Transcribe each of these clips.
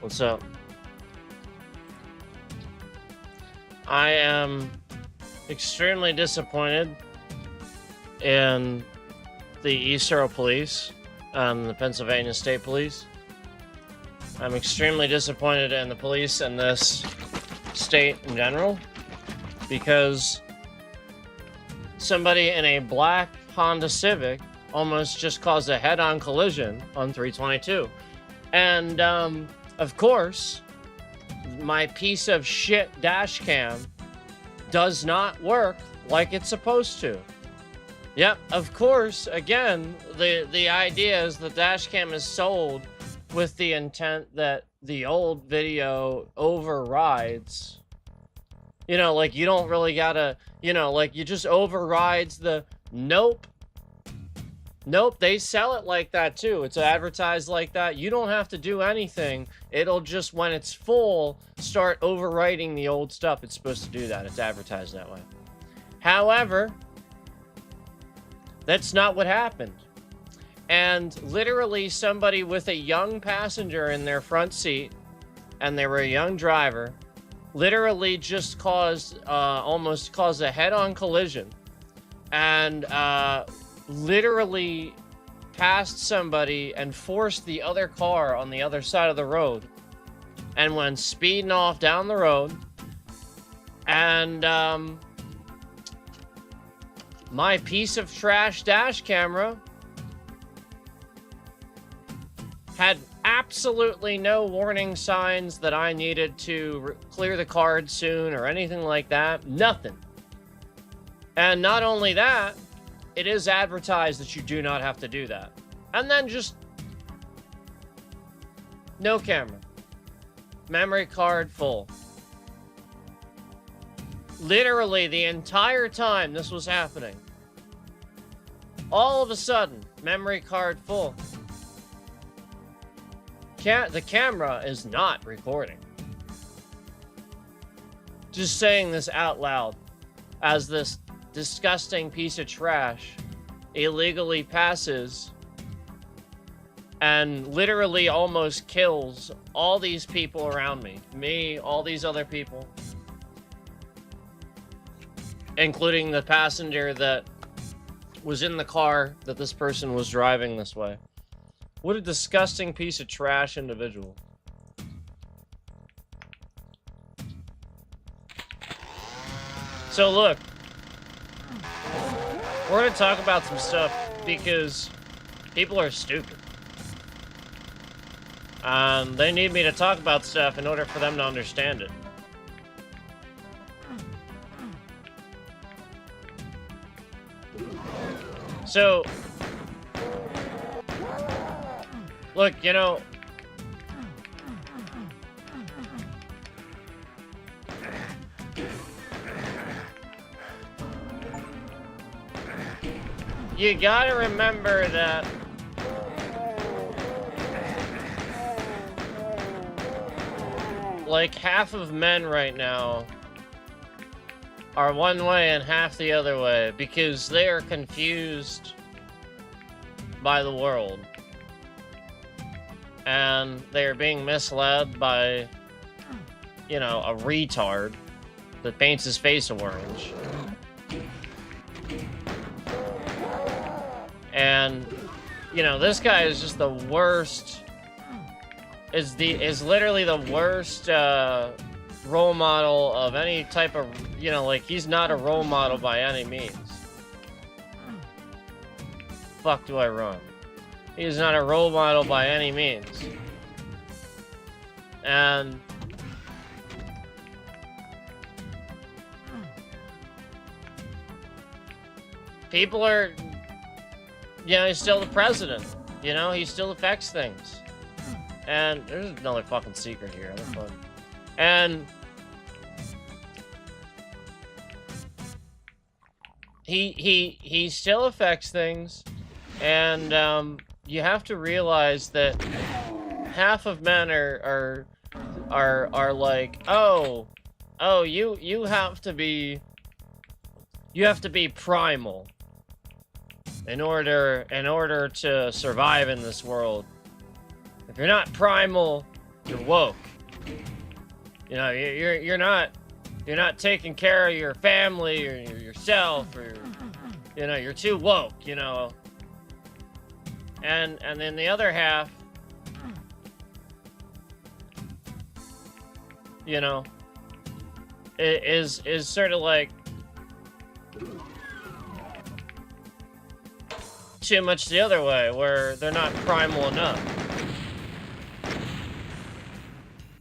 What's up? I am extremely disappointed in the Eastborough Police and the Pennsylvania State Police. I'm extremely disappointed in the police in this state in general because somebody in a black Honda Civic almost just caused a head-on collision on 322. And, of course, my piece of shit dash cam does not work like it's supposed to. Yep, of course, again, the idea is the dash cam is sold with the intent that the old video overrides. You know, like, you don't really gotta, you know, like, you just overrides the... Nope. Nope, they sell it like that, too. It's advertised like that. You don't have to do anything. It'll just, when it's full, start overwriting the old stuff. It's supposed to do that. It's advertised that way. However, that's not what happened. And literally somebody with a young passenger in their front seat, and they were a young driver, literally just almost caused a head-on collision. And, literally passed somebody and forced the other car on the other side of the road and went speeding off down the road. And my piece of trash dash camera had absolutely no warning signs that I needed to clear the card soon or anything like that. Nothing. And not only that, it is advertised that you do not have to do that. And then just no camera. Memory card full. Literally the entire time this was happening. All of a sudden, memory card full. The camera is not recording. Just saying this out loud as this disgusting piece of trash illegally passes and literally almost kills all these people around me, all these other people, including the passenger that was in the car that this person was driving this way. What a disgusting piece of trash individual. So look, we're going to talk about some stuff because people are stupid. They need me to talk about stuff in order for them to understand it. So, look, you know, you gotta remember that like half of men right now are one way and half the other way because they are confused by the world and they are being misled by, you know, a retard that paints his face orange. And, you know, this guy is just the worst, is literally the worst, role model of any type of, you know, like, he's not a role model by any means. Fuck do I run? He's not a role model by any means. And people are, you know, he's still the president. You know, he still affects things. And there's another fucking secret here. And he still affects things. And you have to realize that half of men are like, oh, you have to be primal in order to survive in this world. If you're not primal, You're woke. You know, you're not taking care of your family or yourself, or you know, you're too woke. You know, and then the other half, you know, is sort of like too much the other way, where they're not primal enough.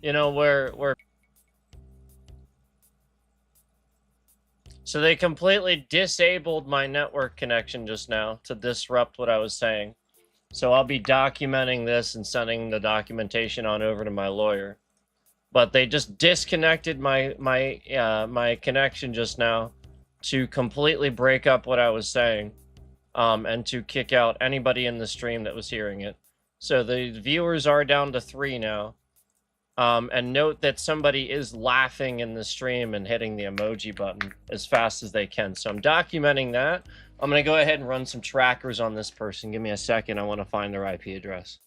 You know, where so they completely disabled my network connection just now to disrupt what I was saying. So I'll be documenting this and sending the documentation on over to my lawyer. But they just disconnected my connection just now to completely break up what I was saying, and to kick out anybody in the stream that was hearing it. So the viewers are down to 3 now. And note that somebody is laughing in the stream and hitting the emoji button as fast as they can. So I'm documenting that. I'm going to go ahead and run some trackers on this person. Give me a second. I want to find their IP address.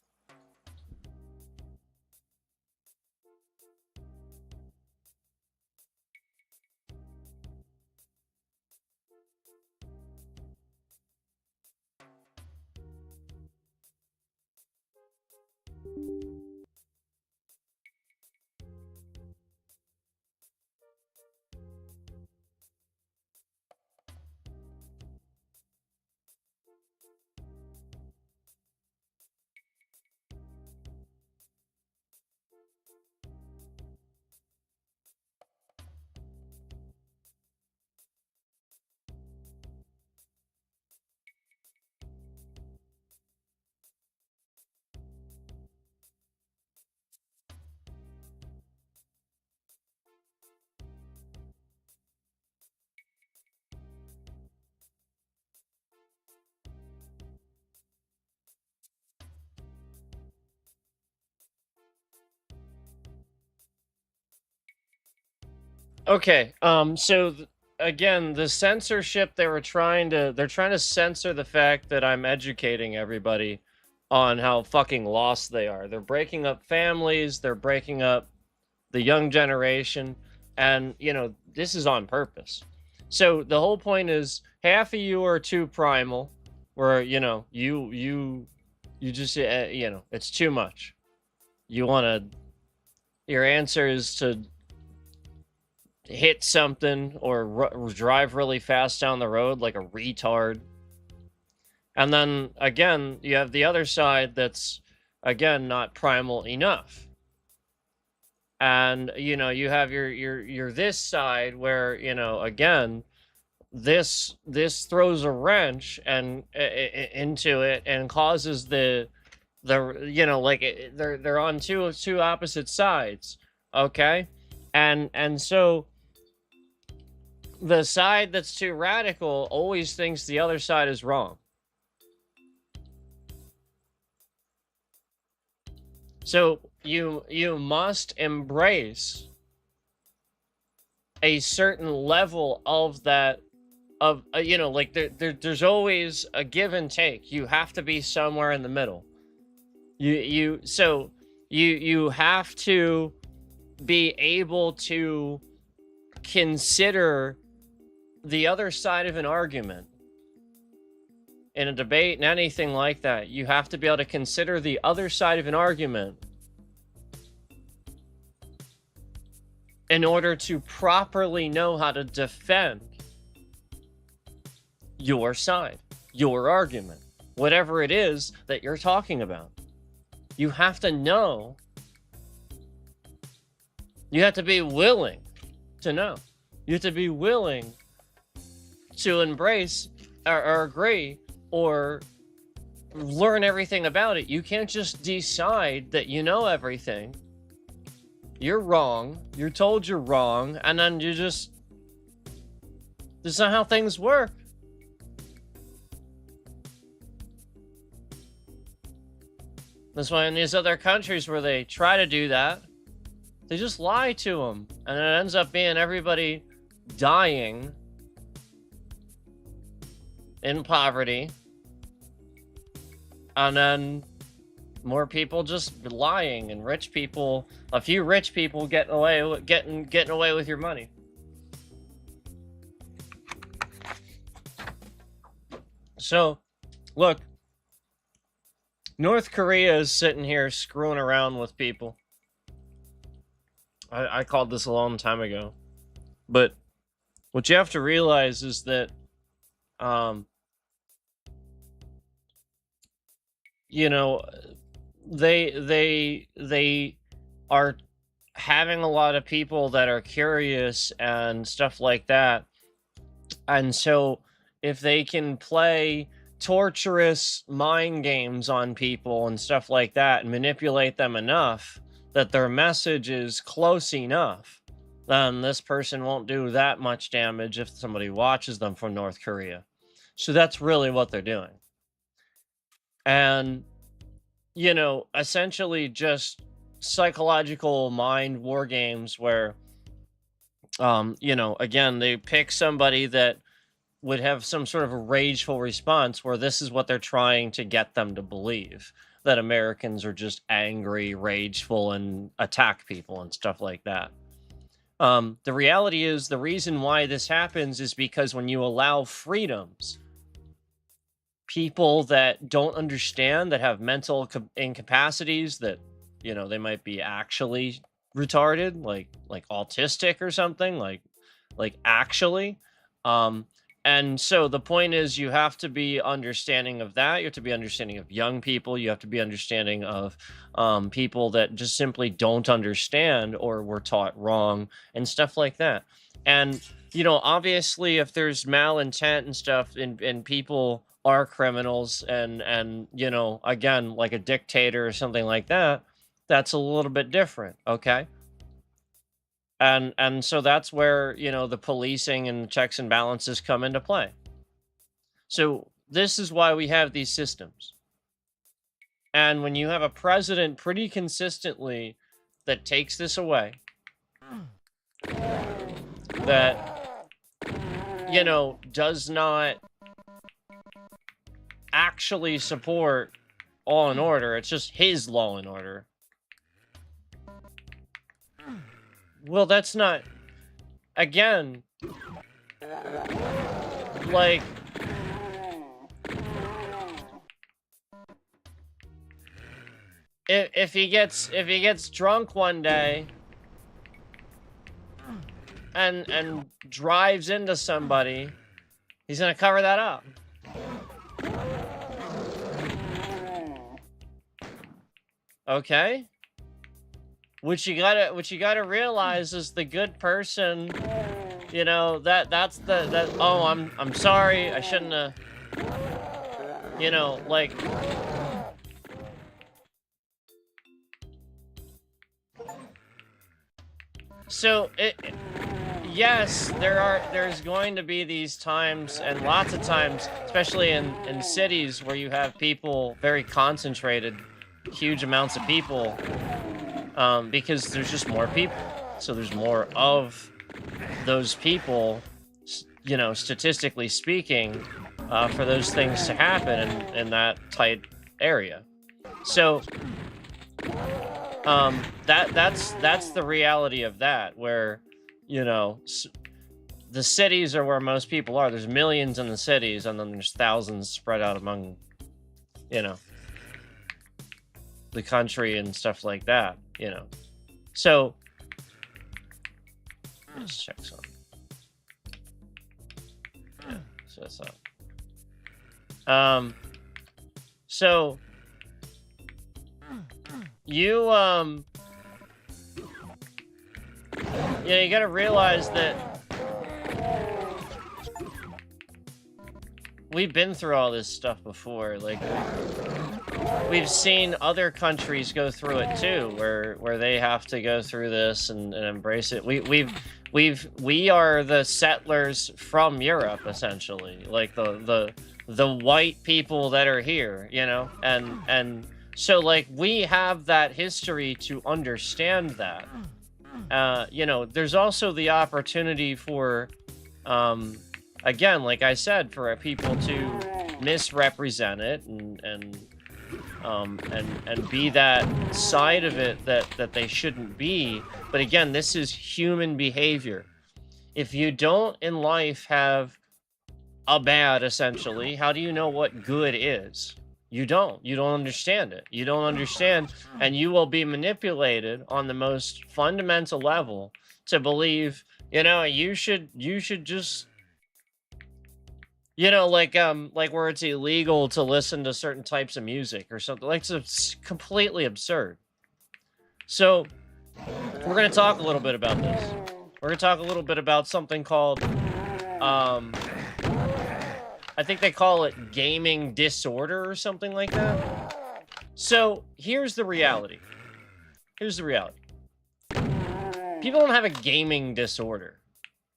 Okay, so again, the censorship they're trying to censor the fact that I'm educating everybody on how fucking lost they are. They're breaking up families, they're breaking up the young generation, and you know, this is on purpose. So the whole point is half of you are too primal, where you know, you just you know, it's too much. You want to, your answer is to hit something or drive really fast down the road like a retard. And then again, you have the other side that's again not primal enough. And you know, you have your this side where, you know, again, this throws a wrench and into it and causes the you know, like they're on two opposite sides, okay? And so the side that's too radical always thinks the other side is wrong. So you must embrace a certain level of that, of you know, like there's always a give and take. You have to be somewhere in the middle. You have to be able to consider the other side of an argument in a debate and anything like that. You have to be able to consider the other side of an argument in order to properly know how to defend your side, your argument, whatever it is that you're talking about. You have to know. You have to be willing to know. You have to be willing to embrace or agree or learn everything about it. You can't just decide that you know everything. You're wrong. You're told you're wrong. And then you just... That's not how things work. That's why in these other countries where they try to do that, they just lie to them. And it ends up being everybody dying in poverty. And then more people just lying, and rich people, a few rich people getting away with your money. So, look, North Korea is sitting here screwing around with people. I called this a long time ago, but what you have to realize is that, you know, they are having a lot of people that are curious and stuff like that, and so if they can play torturous mind games on people and stuff like that and manipulate them enough that their message is close enough, then this person won't do that much damage if somebody watches them from North Korea. So that's really what they're doing. And, you know, essentially just psychological mind war games where, you know, again, they pick somebody that would have some sort of a rageful response where this is what they're trying to get them to believe, that Americans are just angry, rageful, and attack people and stuff like that. The reality is the reason why this happens is because when you allow freedoms, people that don't understand, that have mental incapacities, that, you know, they might be actually retarded, like autistic or something, like actually, and so the point is you have to be understanding of that. You have to be understanding of young people. You have to be understanding of people that just simply don't understand or were taught wrong and stuff like that. And, you know, obviously if there's malintent and stuff and people are criminals and, you know, again, like a dictator or something like that, that's a little bit different. Okay. And so that's where, you know, the policing and checks and balances come into play. So this is why we have these systems. And when you have a president pretty consistently that takes this away, that, you know, does not actually support law and order, it's just his law and order. Well, that's not, again, like, if he gets drunk one day and drives into somebody, he's gonna cover that up. Okay? What you gotta realize is the good person, you know, that's the oh, I'm sorry, I shouldn't have, you know, like, so yes, there's going to be these times, and lots of times, especially in cities where you have people very concentrated, huge amounts of people, because there's just more people, so there's more of those people, you know, statistically speaking, for those things to happen in that tight area. So that's the reality of that, where, you know, the cities are where most people are. There's millions in the cities, and then there's thousands spread out among, you know, the country and stuff like that, you know. So let's check something. Yeah, so that's not. So you yeah, you gotta realize that we've been through all this stuff before. Like, we've seen other countries go through it too, where they have to go through this and embrace it. We are the settlers from Europe, essentially, like the white people that are here, you know, and so, like, we have that history to understand that. You know, there's also the opportunity for, again, like I said, for people to misrepresent it and and be that side of it that they shouldn't be. But again, this is human behavior. If you don't in life have a bad, essentially, how do you know what good is? You don't understand it. You don't understand, and you will be manipulated on the most fundamental level to believe, you should just, like where it's illegal to listen to certain types of music or something. Like, it's completely absurd. So we're going to talk a little bit about this. We're going to talk a little bit about something called I think they call it gaming disorder or something like that. So here's the reality. People don't have a gaming disorder.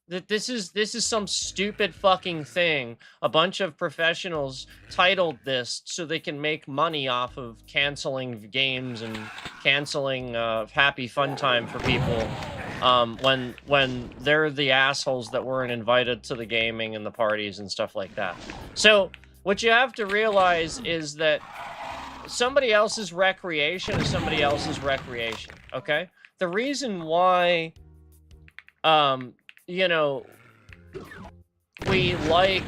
This is some stupid fucking thing. A bunch of professionals titled this so they can make money off of canceling games and canceling happy fun time for people. When they're the assholes that weren't invited to the gaming and the parties and stuff like that. So what you have to realize is that somebody else's recreation is somebody else's recreation, okay? The reason why, we like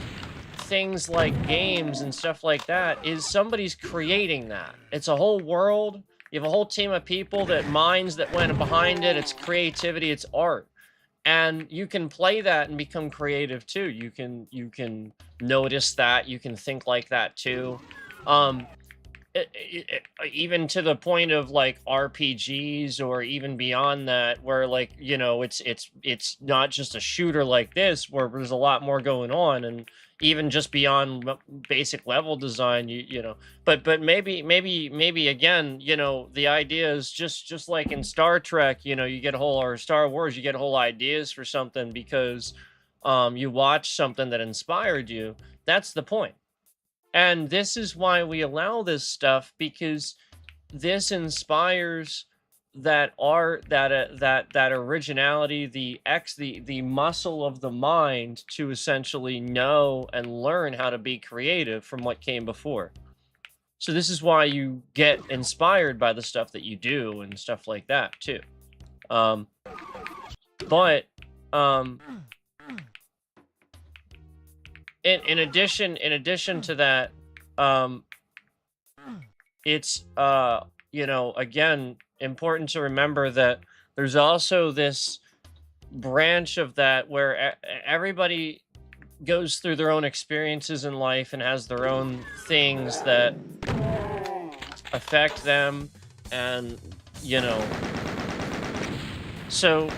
things like games and stuff like that is somebody's creating that. It's a whole world. You have a whole team of people that minds that went behind it. It's creativity, it's art. And you can play that and become creative too. You can notice that, you can think like that too. Even to the point of like RPGs or even beyond that, where like, it's not just a shooter like this, where there's a lot more going on, and even just beyond basic level design, but maybe again, the idea is just like in Star Trek, you get a whole, or Star Wars, you get whole ideas for something because you watch something that inspired you. That's the point. And this is why we allow this stuff, because this inspires that art, that originality, the muscle of the mind to essentially know and learn how to be creative from what came before. So this is why you get inspired by the stuff that you do and stuff like that too. In addition to that, it's again, important to remember that there's also this branch of that where everybody goes through their own experiences in life and has their own things that affect them, and so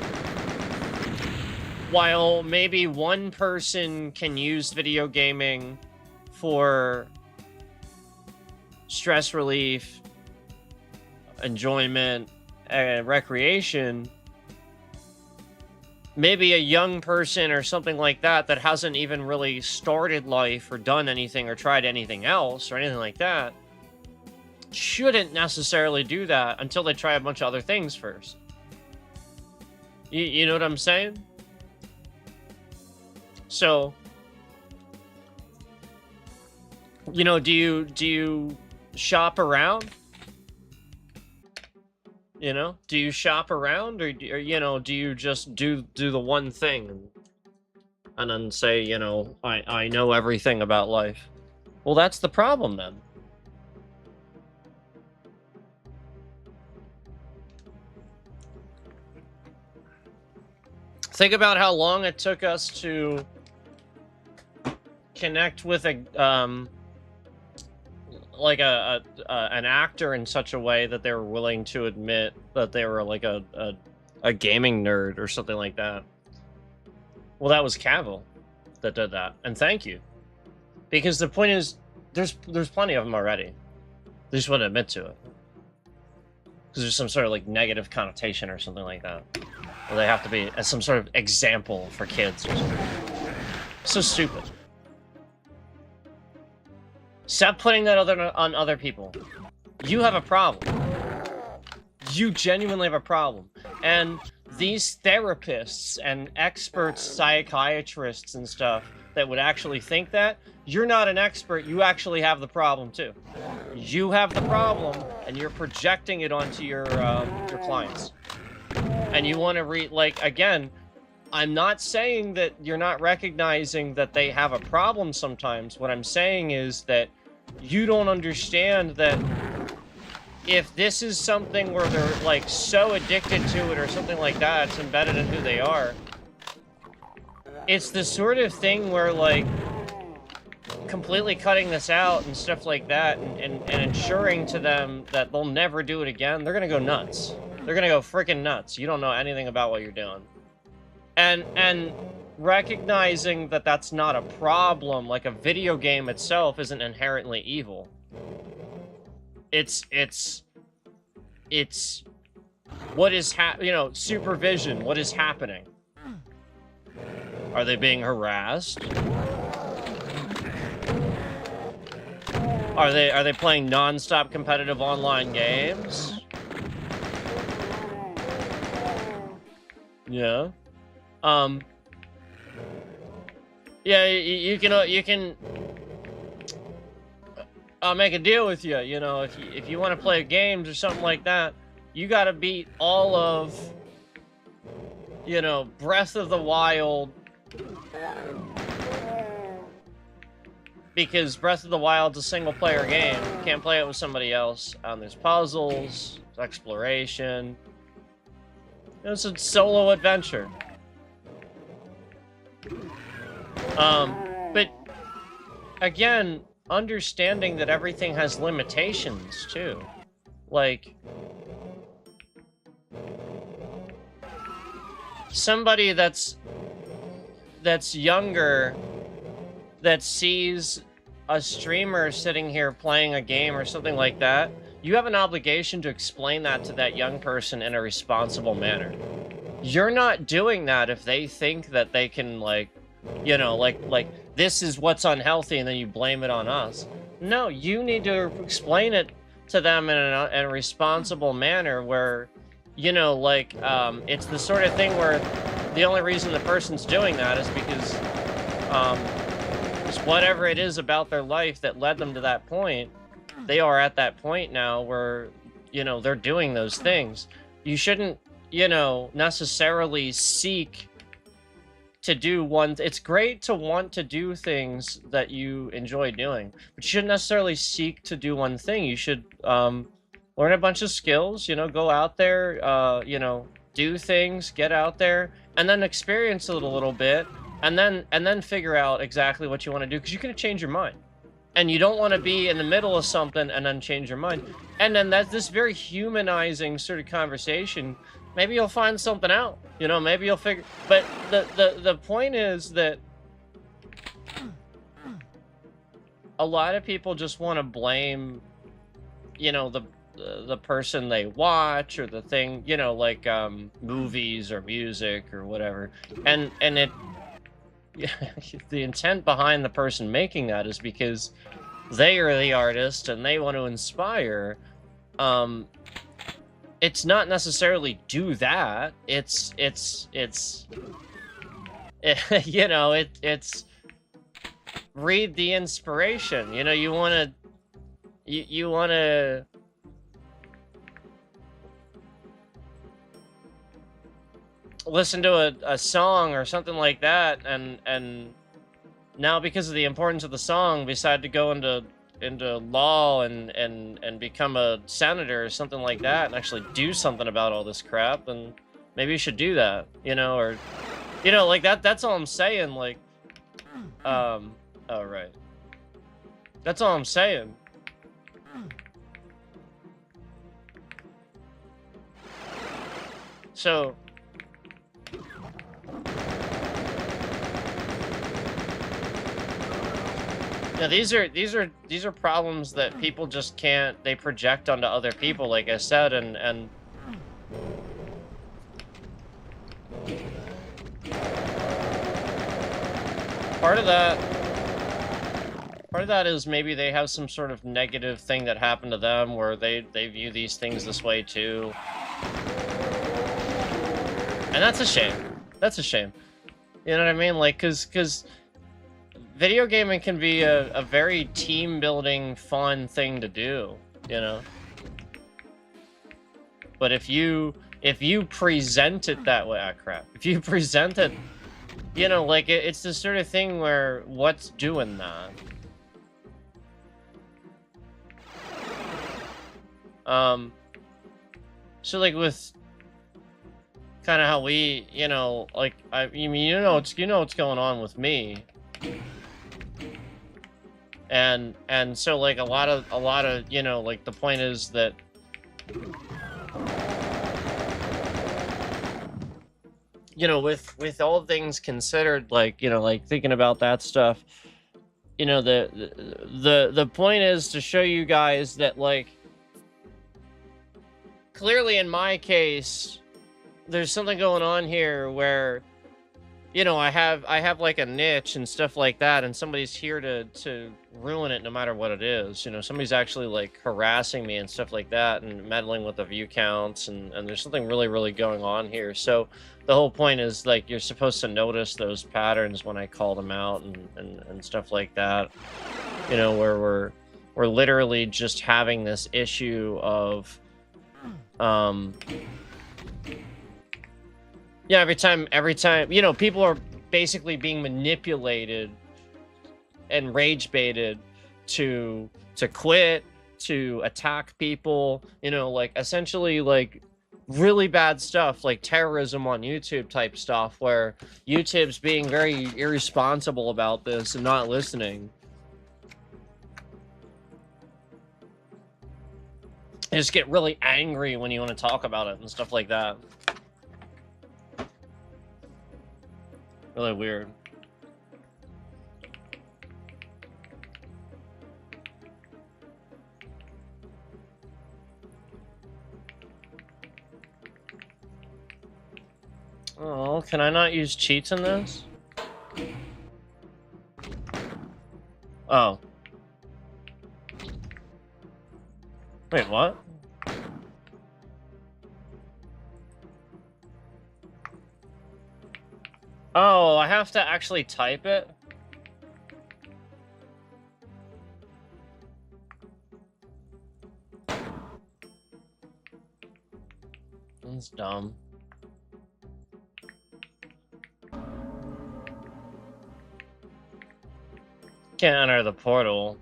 while maybe one person can use video gaming for stress relief, enjoyment, and recreation, maybe a young person or something like that hasn't even really started life or done anything or tried anything else or anything like that shouldn't necessarily do that until they try a bunch of other things first. You know what I'm saying? So, do you shop around? Do you shop around, or do you just do the one thing and then say, I know everything about life? Well, that's the problem then. Think about how long it took us to connect with an actor in such a way that they were willing to admit that they were like a gaming nerd or something like that. Well, that was Cavill that did that, and thank you, because the point is, there's plenty of them already. They just wouldn't admit to it because there's some sort of like negative connotation or something like that. Or they have to be as some sort of example for kids or something. So stupid. Stop putting that on other people. You have a problem. You genuinely have a problem. And these therapists and experts, psychiatrists and stuff, that would actually think that, you're not an expert. You actually have the problem too. You have the problem, and you're projecting it onto your clients. And you want to like, again, I'm not saying that you're not recognizing that they have a problem sometimes. What I'm saying is that you don't understand that if this is something where they're like so addicted to it or something like that, it's embedded in who they are. It's the sort of thing where like completely cutting this out and stuff like that and ensuring to them that they'll never do it again, they're gonna go nuts. They're gonna go freaking nuts. You don't know anything about what you're doing. And recognizing that that's not a problem, like a video game itself isn't inherently evil. It's what is supervision, what is happening? Are they being harassed? Are they playing non-stop competitive online games? Yeah. Yeah, you can I'll make a deal with you, you know, if you want to play games or something like that, you got to beat all of, you know, Breath of the Wild, because Breath of the Wild's a single-player game. You can't play it with somebody else. There's puzzles, there's exploration. It's a solo adventure. But again, understanding that everything has limitations too. Like somebody that's younger that sees a streamer sitting here playing a game or something like that, you have an obligation to explain that to that young person in a responsible manner. You're not doing that if they think that they can, like, you know, like this is what's unhealthy and then you blame it on us. No, you need to explain it to them in a responsible manner where, you know, like, it's the sort of thing where the only reason the person's doing that is because, just whatever it is about their life that led them to that point, they are at that point now where, you know, they're doing those things. You shouldn't, you know, necessarily seek to do one. It's great to want to do things that you enjoy doing, but you shouldn't necessarily seek to do one thing. You should learn a bunch of skills, you know, go out there, you know, do things, get out there, and then experience it a little bit, and then figure out exactly what you want to do, because you can change your mind. And you don't want to be in the middle of something and then change your mind. And then that's this very humanizing sort of conversation. Maybe you'll find something out, you know, maybe you'll figure, but the point is that a lot of people just want to blame, you know, the person they watch or the thing, you know, like movies or music or whatever. And it, the intent behind the person making that is because they are the artist and they want to inspire. It's not necessarily do that. It's you know, it's read the inspiration. You know, you want to listen to a song or something like that, and now because of the importance of the song, decide to go into law and become a senator or something like that, and actually do something about all this crap, then maybe you should do that, you know, or, you know, like that's all I'm saying, like, oh, right. That's all I'm saying. So, yeah, these are problems that people just can't, they project onto other people, like I said, and part of that is maybe they have some sort of negative thing that happened to them where they view these things this way too. And that's a shame. That's a shame. You know what I mean? Like, cause video gaming can be a very team building, fun thing to do, you know. But if you present it that way, crap. If you present it, you know, like it's the sort of thing where what's doing that? So like with kind of how we, you know, like I mean, you know what's going on with me. And so like a lot of, you know, like the point is that you know, with all things considered, like, you know, like thinking about that stuff, you know, the point is to show you guys that, like, clearly in my case, there's something going on here where, you know, I have like a niche and stuff like that, and somebody's here to ruin it no matter what it is. You know, somebody's actually like harassing me and stuff like that and meddling with the view counts, and there's something really, really going on here. So the whole point is, like, you're supposed to notice those patterns when I call them out and stuff like that. You know, where we're literally just having this issue of yeah, every time, you know, people are basically being manipulated and rage baited to quit, to attack people, you know, like essentially like really bad stuff, like terrorism on YouTube type stuff, where YouTube's being very irresponsible about this and not listening. I just get really angry when you want to talk about it and stuff like that. Really weird. Oh, can I not use cheats in this? Oh. Wait, what? Oh, I have to actually type it? That's dumb. Can't enter the portal.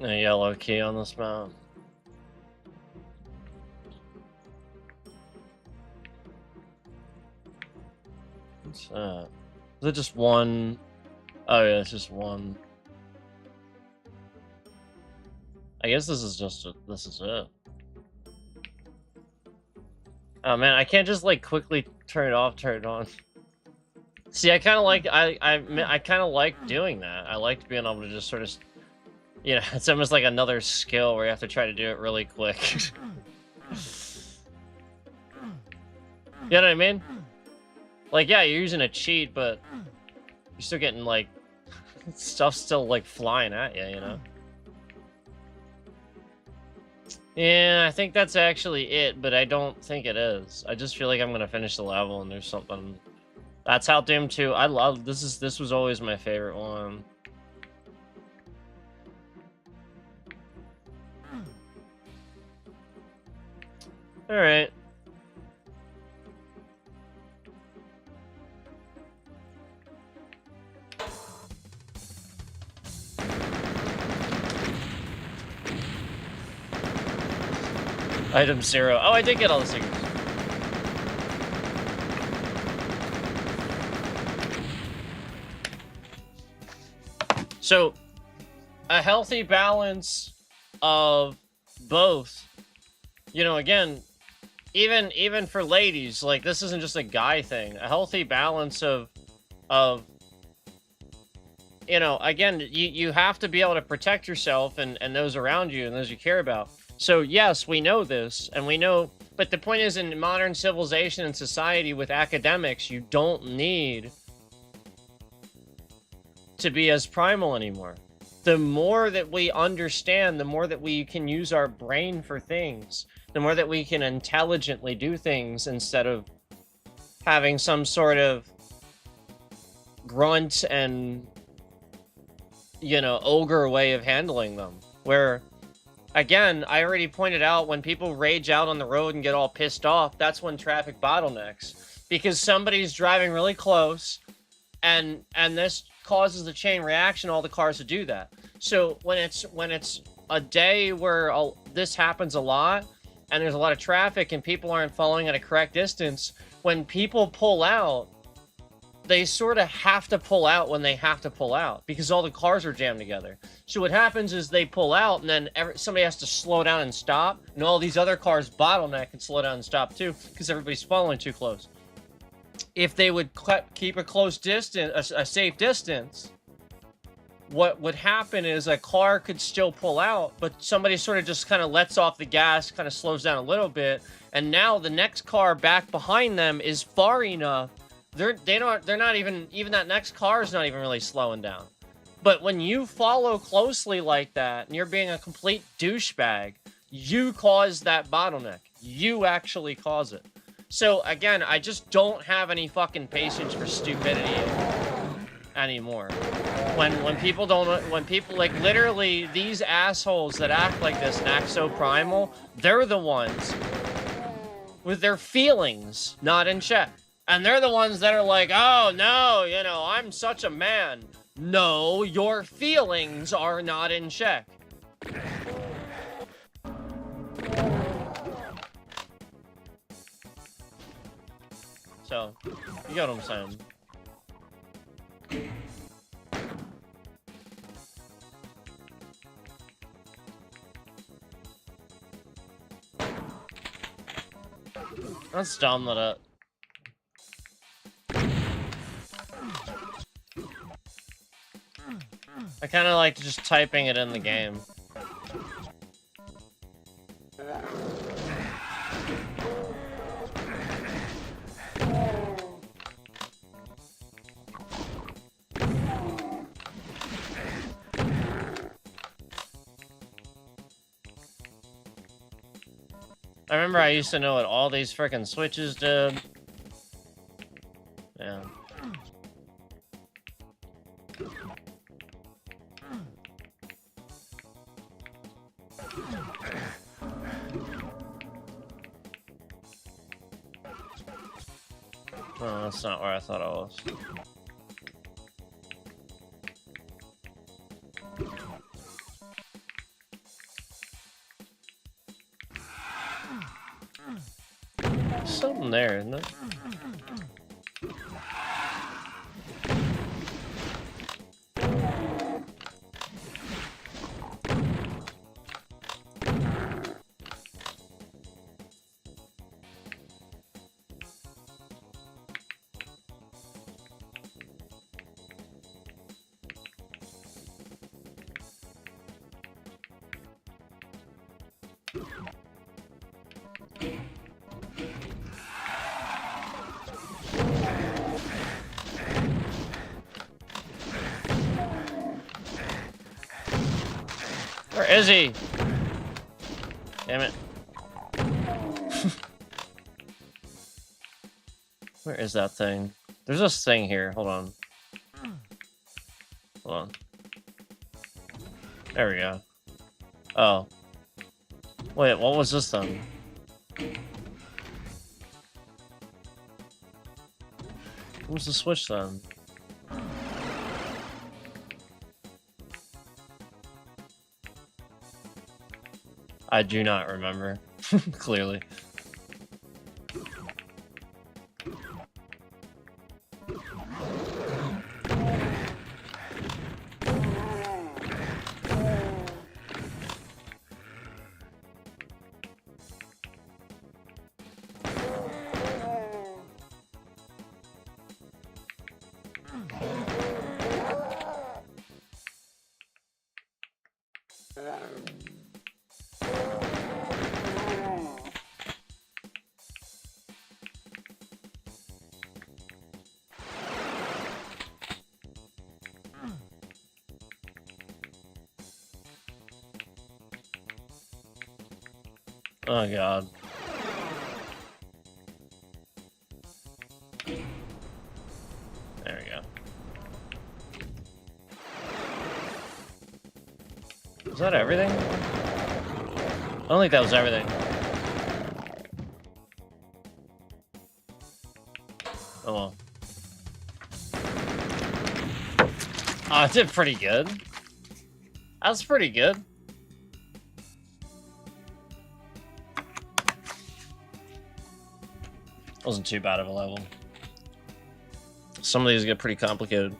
A yellow key on this map. What's that? Is it just one? Oh yeah, it's just one. I guess this is just this is it. Oh man, I can't just like quickly turn it off, turn it on. See, I kind of like I kind of like doing that. I liked being able to just sort of, you know, it's almost like another skill where you have to try to do it really quick. You know what I mean? Like, yeah, you're using a cheat, but you're still getting, like, stuff still, like, flying at you, you know? Yeah, I think that's actually it, but I don't think it is. I just feel like I'm gonna finish the level and there's something... That's how Doom 2... I love... This was always my favorite one. Alright. Item 0. Oh, I did get all the secrets. So, a healthy balance of both. You know, again, even for ladies, like, this isn't just a guy thing. A healthy balance of you know, again, you have to be able to protect yourself and those around you and those you care about. So yes, we know this, and we know, but the point is, in modern civilization and society with academics, you don't need to be as primal anymore. The more that we understand, the more that we can use our brain for things, the more that we can intelligently do things instead of having some sort of grunt and, you know, ogre way of handling them. Where, again, I already pointed out, when people rage out on the road and get all pissed off, that's when traffic bottlenecks. Because somebody's driving really close, and this causes the chain reaction, all the cars to do that. So when it's a day where this happens a lot, and there's a lot of traffic and people aren't following at a correct distance, when people pull out, they sort of have to pull out when they have to pull out because all the cars are jammed together. So what happens is they pull out, and then somebody has to slow down and stop, and all these other cars bottleneck and slow down and stop too because everybody's following too close. If they would keep a close distance, a safe distance, what would happen is a car could still pull out, but somebody sort of just kind of lets off the gas, kind of slows down a little bit, and now the next car back behind them is far enough. They're not even that next car is not even really slowing down. But when you follow closely like that, and you're being a complete douchebag, you cause that bottleneck. You actually cause it. So again, I just don't have any fucking patience for stupidity anymore. When people like, literally, these assholes that act like this and act so primal, they're the ones with their feelings not in check. And they're the ones that are like, oh no, you know, I'm such a man. No, your feelings are not in check. So, you get what I'm saying. That's dumb that I kind of like just typing it in the game. I remember I used to know what all these frickin' switches did. Yeah. Oh, that's not where I thought it was. Something there, isn't it? Where is he? Damn it. Where is that thing? There's this thing here. Hold on. Hold on. There we go. Oh. Wait, what was this then? What was the switch then? I do not remember. Clearly. Oh god. There we go. Is that everything? I don't think that was everything. Oh well. Oh, I did pretty good. That's pretty good. Wasn't too bad of a level. Some of these get pretty complicated.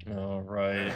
All right.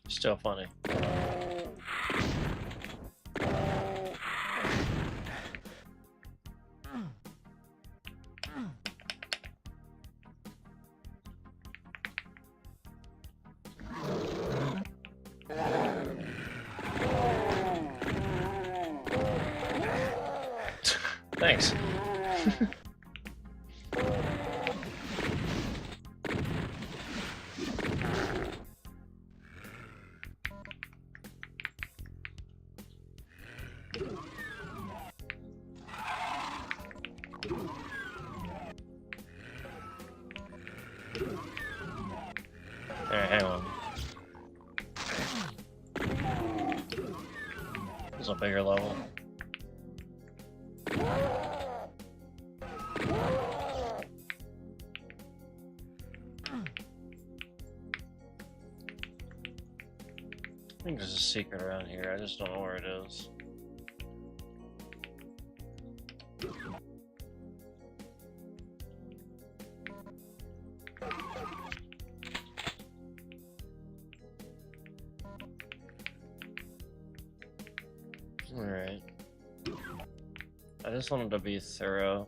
Still funny. Thanks. Alright, hang on. There's a bigger level. I think there's a secret around here. I just don't know where it is. Alright. I just wanted to be thorough.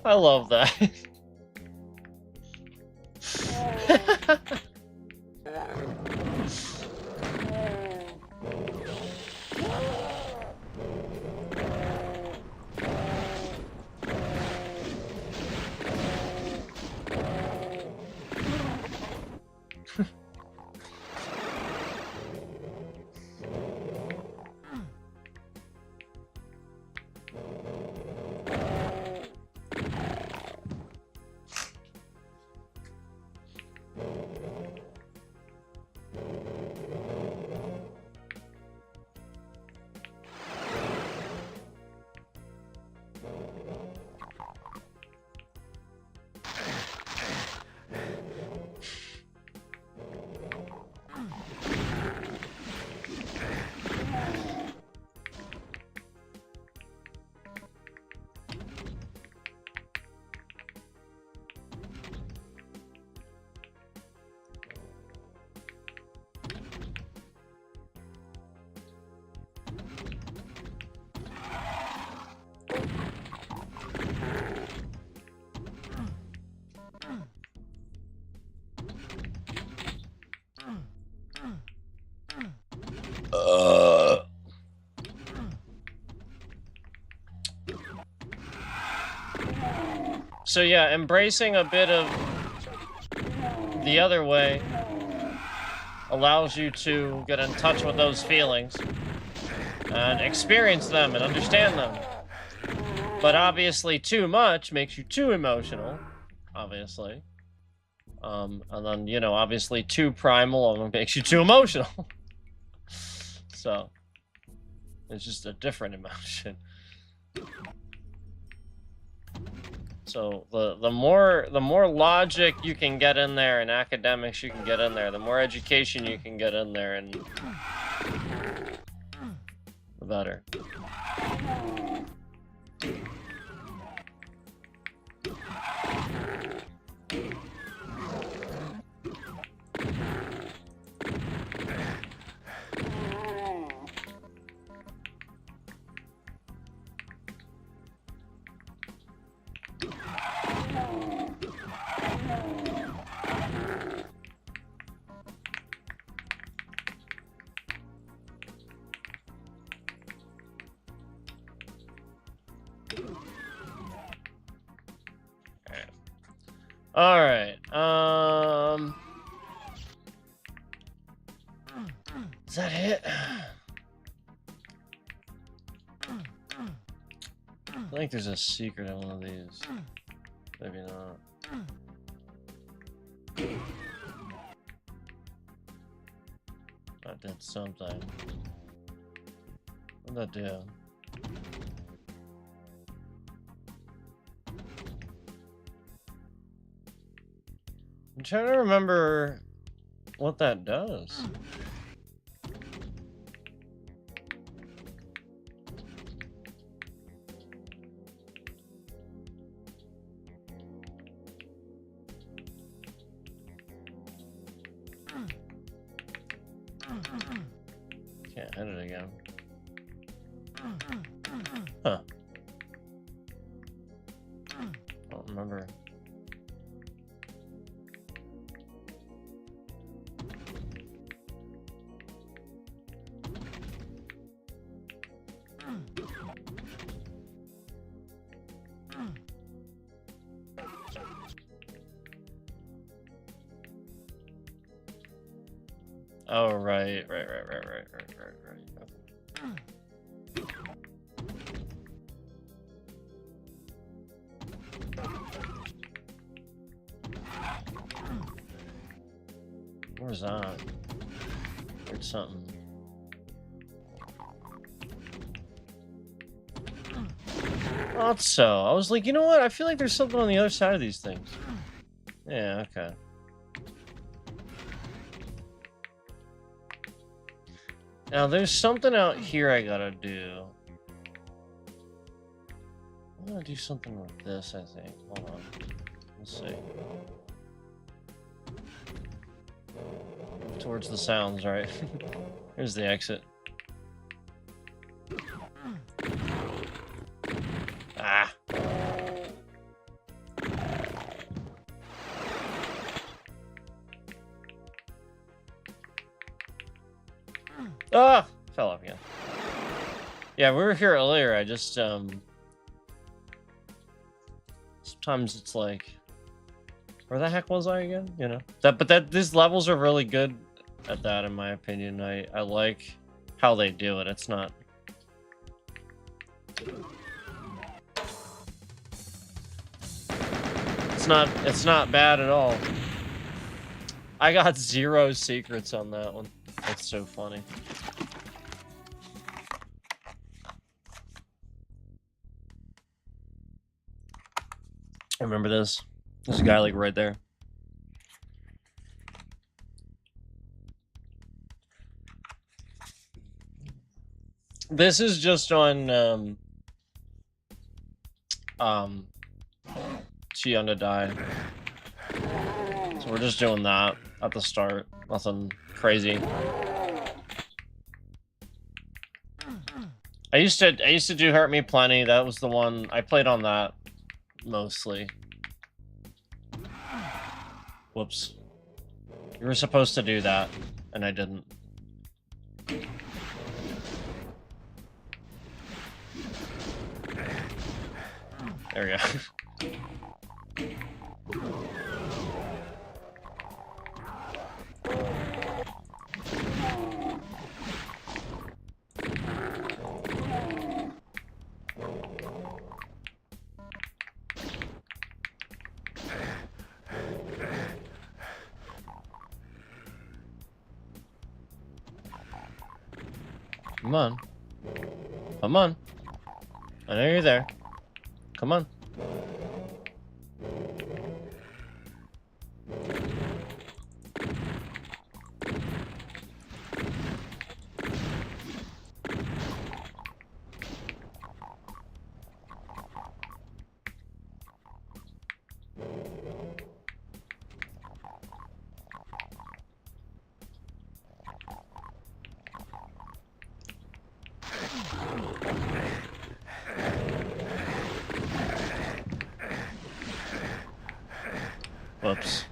I love that. So yeah, embracing a bit of the other way allows you to get in touch with those feelings and experience them and understand them. But obviously too much makes you too emotional, obviously. And then, you know, obviously too primal makes you too emotional. So it's just a different emotion. So the more logic you can get in there and academics you can get in there, the more education you can get in there, and the better. All right. Is that it? I think there's a secret in one of these. Maybe not. I did something. What did that do? I'm trying to remember what that does. Can't hit it again. Huh. Don't remember. Oh, right. Where's that? There's something. Thought so. I was like, you know what? I feel like there's something on the other side of these things. Yeah, okay. Now, there's something out here I gotta do. I'm gonna do something with this, I think. Hold on. Let's see. Towards the sounds, right? Here's the exit. Ah. Ah! Fell off again. Yeah, we were here earlier. I just, sometimes it's like, where the heck was I again? You know? But these levels are really good at that, in my opinion. I like how they do it. It's not... It's not bad at all. I got 0 secrets on that one. That's so funny. I remember this. There's a guy like right there. This is just on Too Young to Die. So we're just doing that at the start. Nothing crazy. I used to do Hurt Me Plenty. That was the one I played on that mostly. Whoops. You were supposed to do that, and I didn't. There we go. Come on. Come on. I know you're there. Come on. Whoops.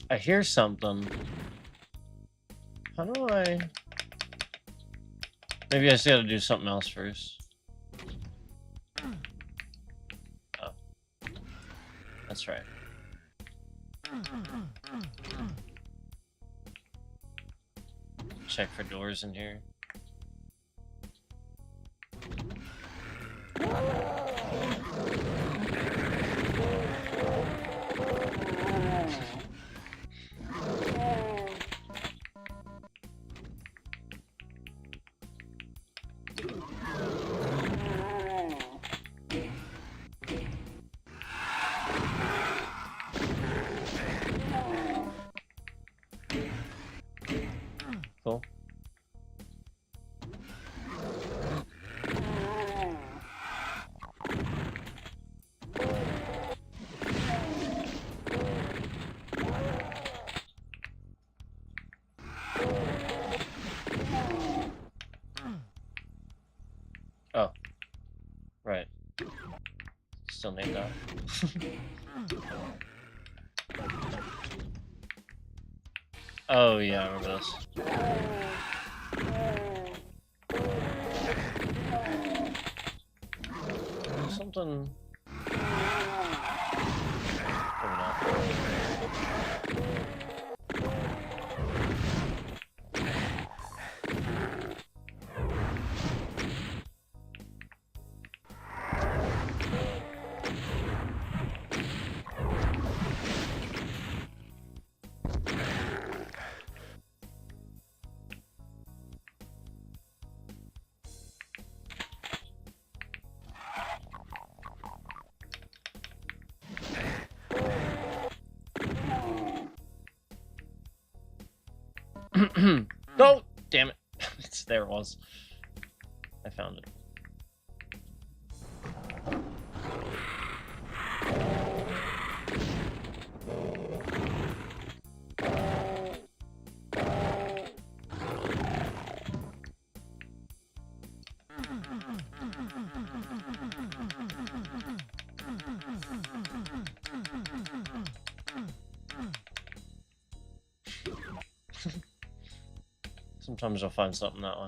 I hear something. How do I... Maybe I just gotta do something else first. Oh. That's right. Check for doors in here. Cool. Oh. Right. Still need that. Oh yeah, I remember this. Something... Maybe not. No! Damn it. There it was. I found it. Sometimes you'll find something that way.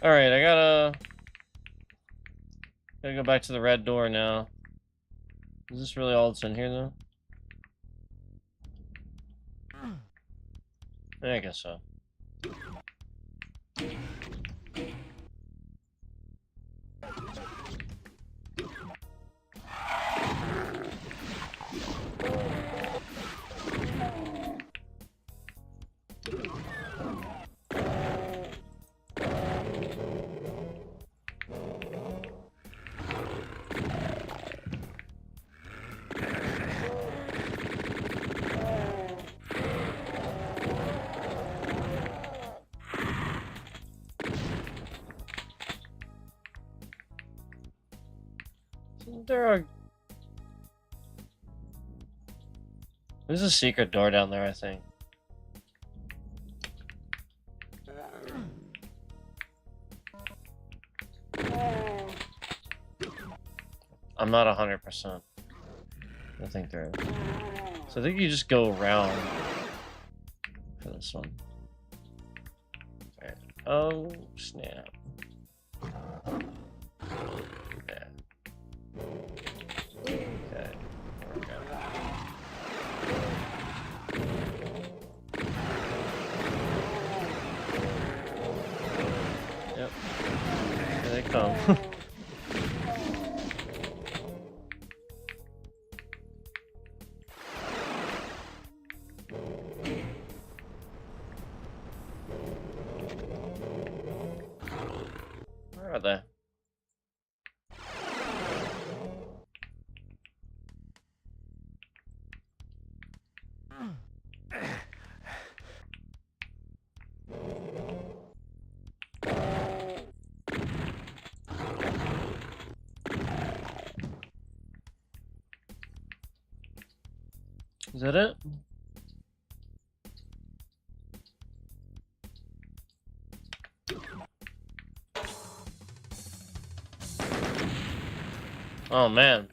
Alright, I gotta go back to the red door now. Is this really all that's in here, though? Yeah, I guess so. There's a secret door down there, I think. I'm not 100%. I think there is. So I think you just go around for this one. Alright. Oh, snap. Yeah. Okay. Yep. Here they come. Where are they? Is that it? Oh man.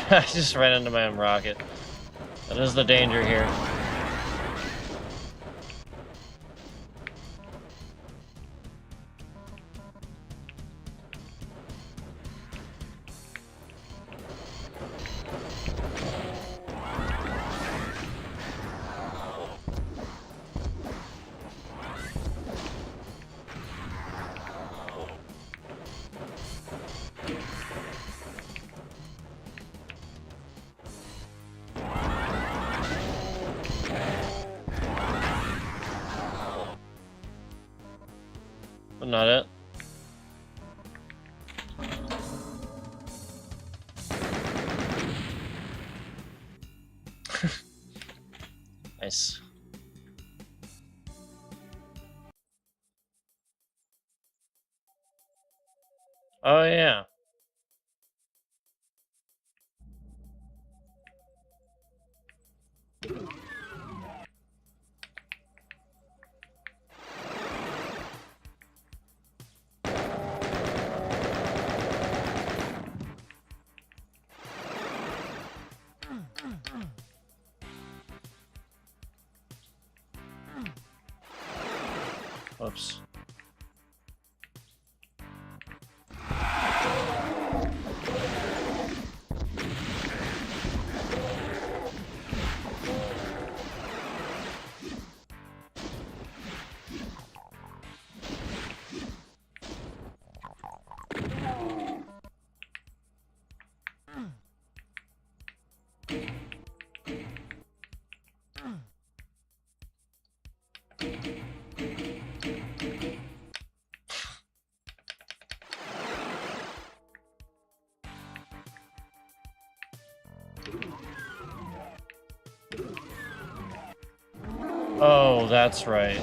I just ran into my own rocket. That is the danger here. But not it. Nice. Oh yeah. Whoops. Oh, that's right.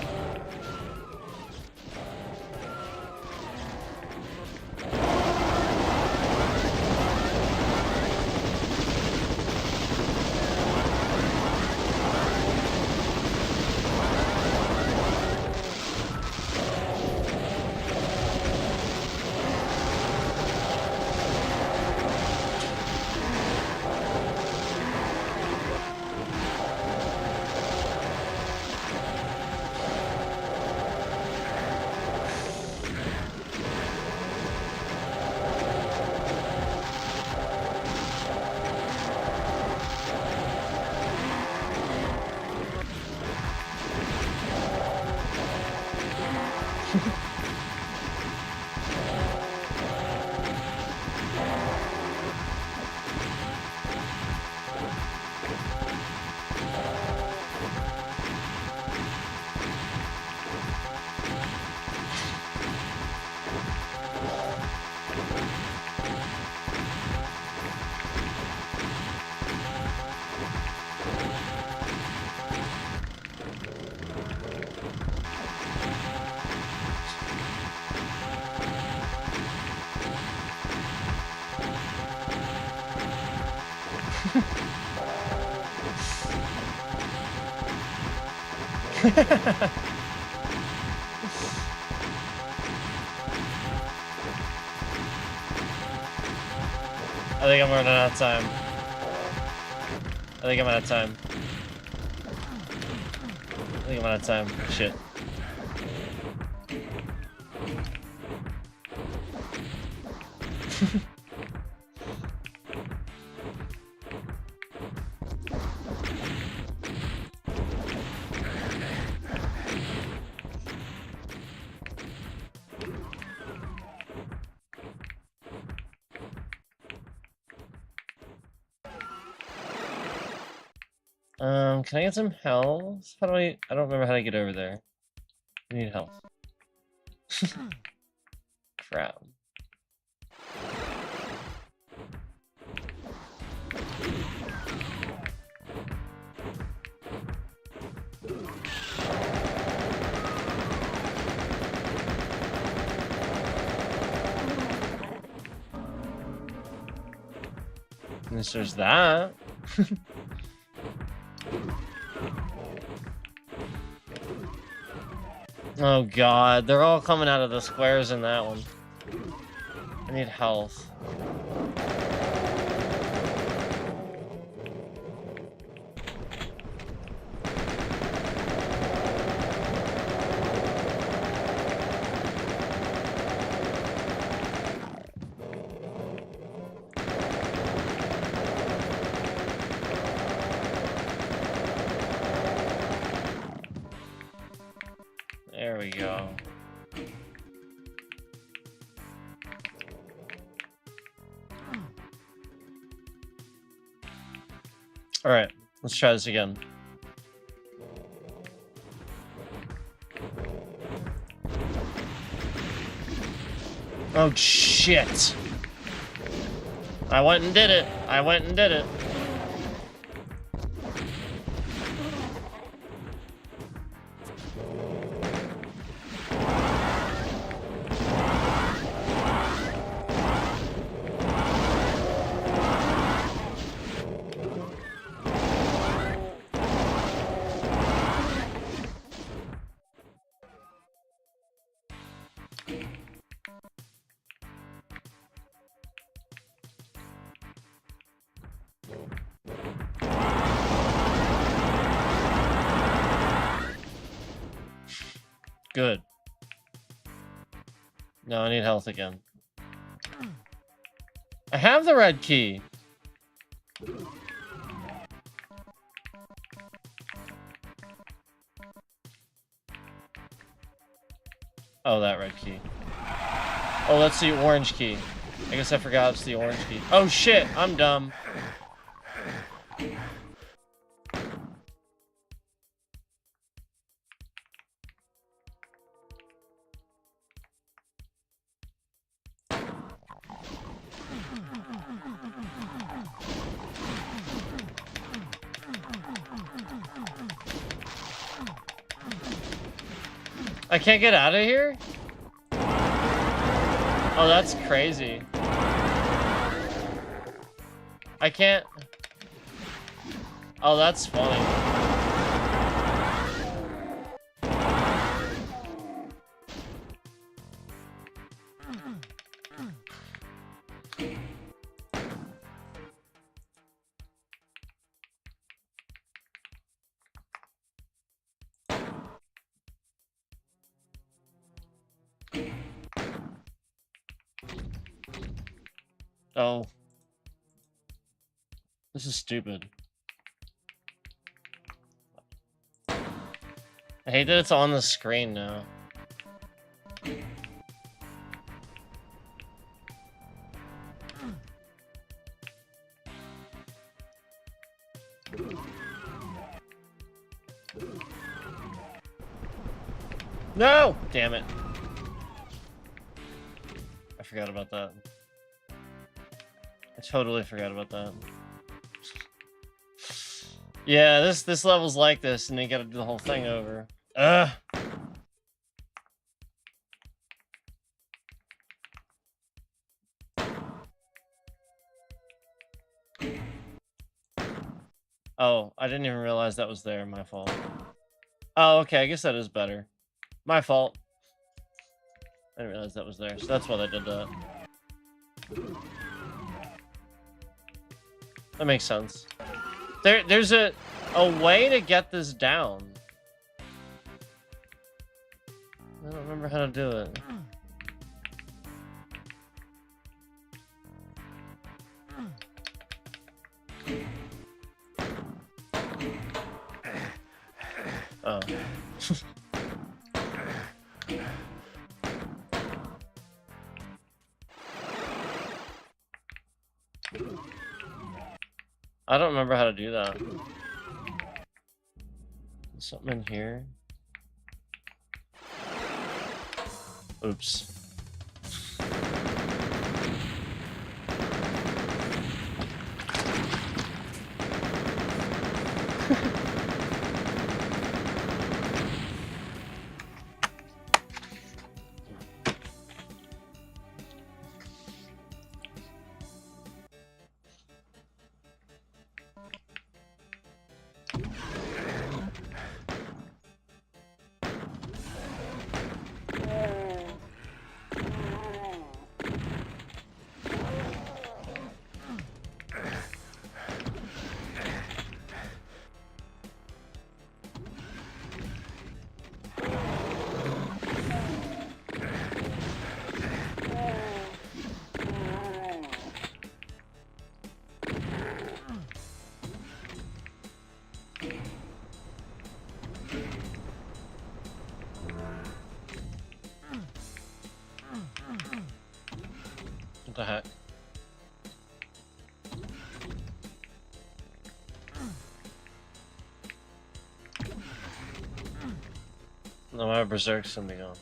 I think I'm running out of time. I think I'm out of time. I think I'm out of time. Shit. Can I get some health? How do I don't remember how to get over there. I need health. Crap. At least there's that. Oh god, they're all coming out of the squares in that one. I need health. There we go. All right, let's try this again. Oh shit. I went and did it. I went and did it. Good. No, I need health again. I have the red key. Oh, that red key. Oh, that's the orange key. I guess I forgot it's the orange key. Oh shit, I'm dumb. I can't get out of here? Oh, that's crazy. I can't... Oh, that's funny. Oh. This is stupid. I hate that it's on the screen now. No! Damn it. I forgot about that. I totally forgot about that. Yeah, this level's like this, and you gotta do the whole thing over. Ugh. Oh, I didn't even realize that was there. My fault. Oh, okay. I guess that is better. My fault. I didn't realize that was there, so that's why they did that. That makes sense. There's a way to get this down. I don't remember how to do it. Oh. I don't remember how to do that. There's something in here. Oops. What the heck? No, my berserk's gonna be gone.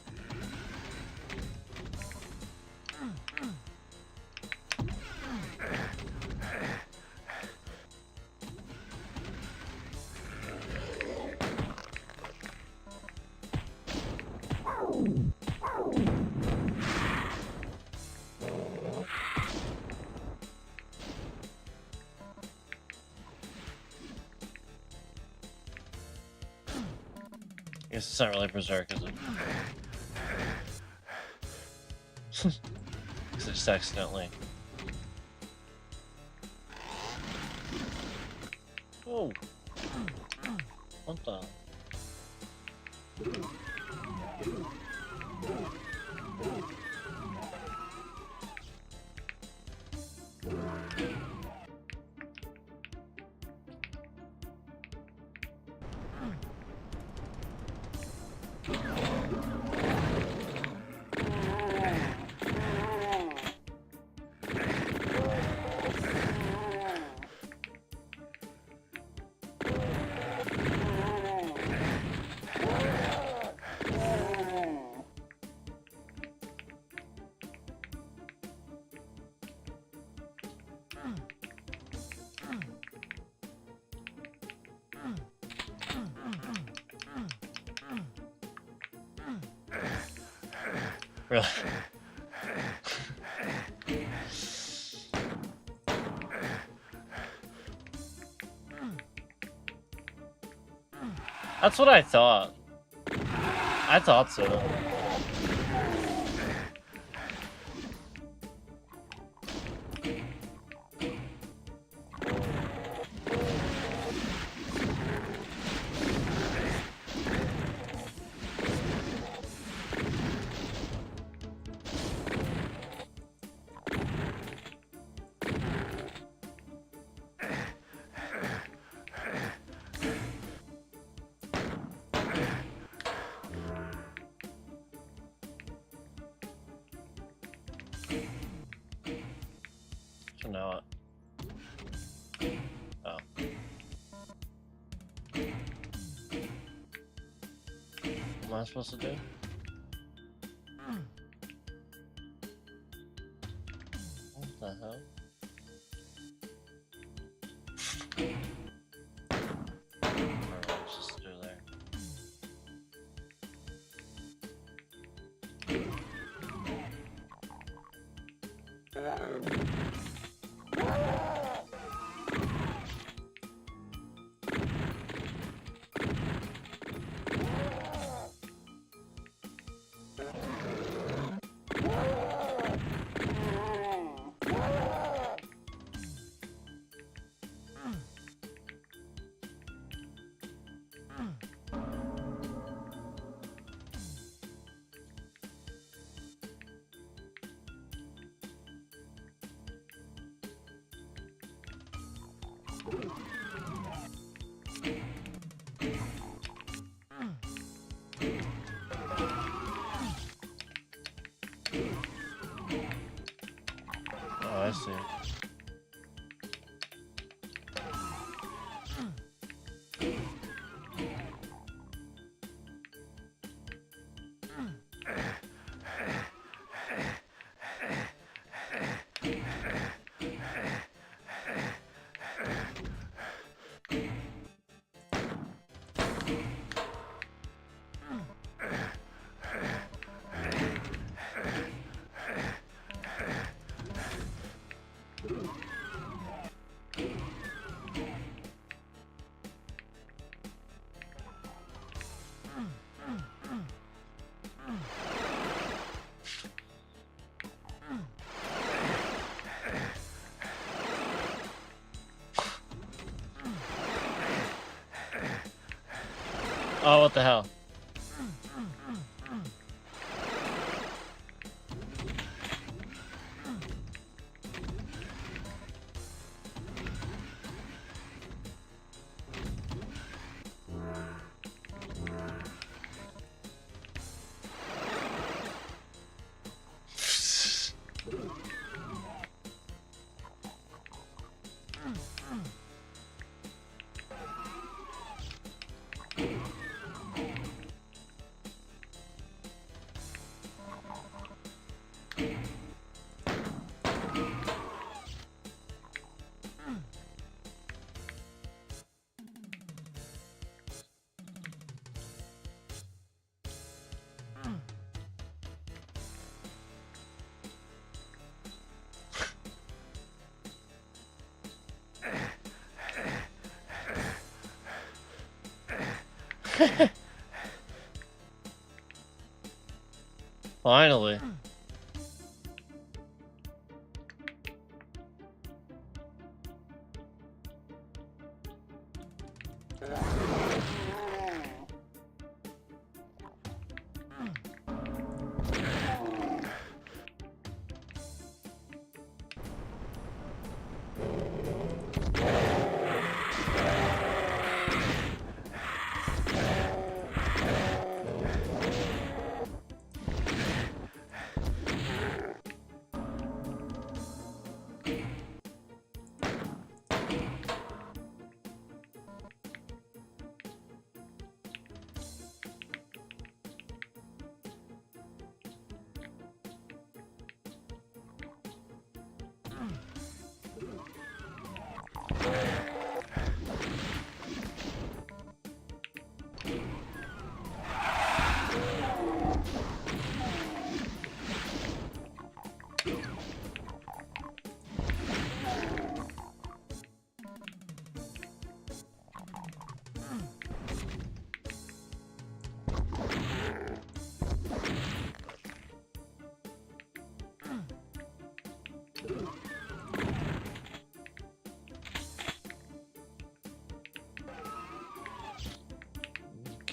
I guess it's not really berserk, is it? Because it's accidentally. Oh. What the? Really? That's what I thought. I thought so. So now it. Oh. What am I supposed to do? What the hell? I don't remember what I'm supposed to do there. Oh, what the hell? Finally.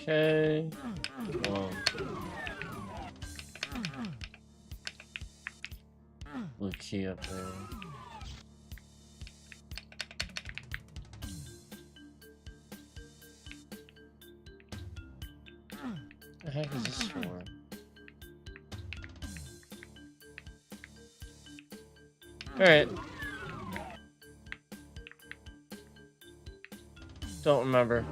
Okay. Blue key up there. The heck is this for? Alright. Don't remember.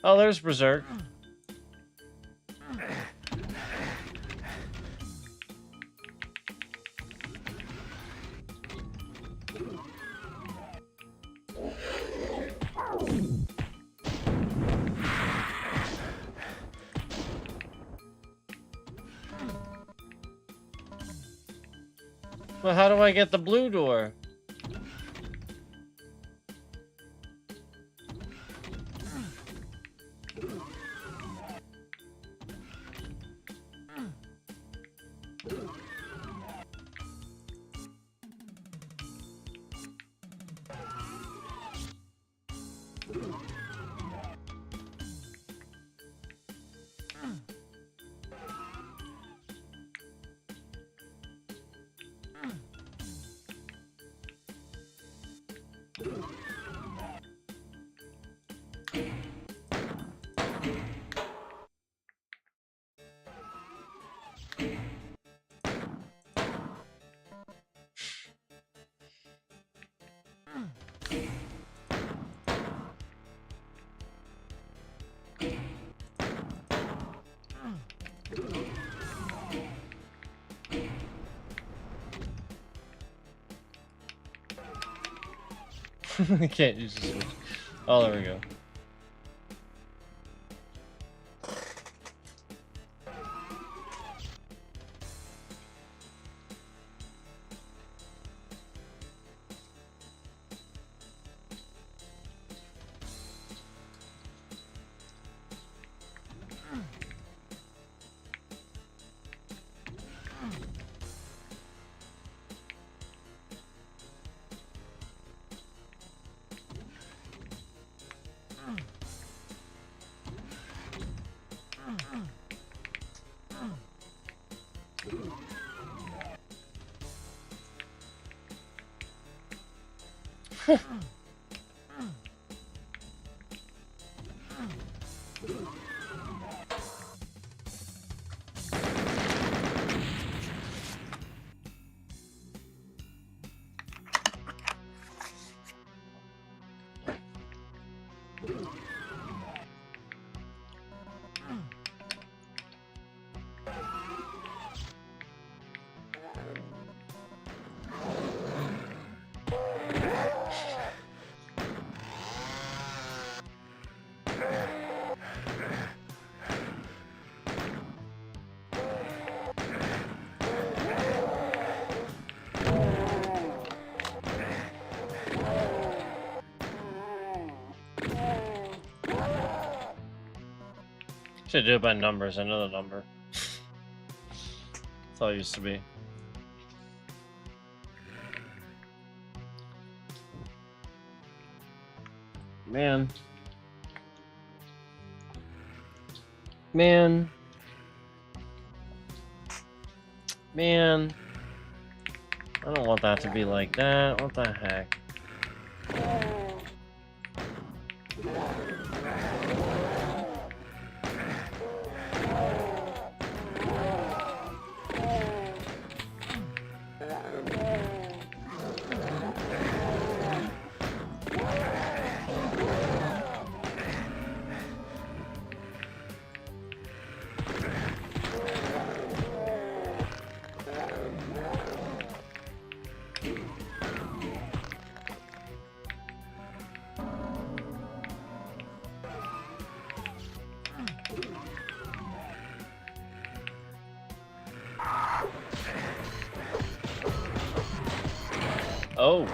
Oh, there's Berserk. Well, how do I get the blue door? I can't use the switch. Oh, there we go. Should do it by numbers. I know the number. That's all it used to be. Man. Man. Man. I don't want that to be like that. What the heck? Oh.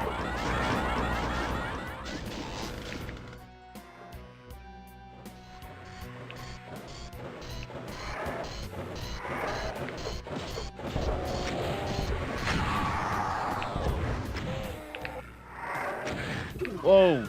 Whoa.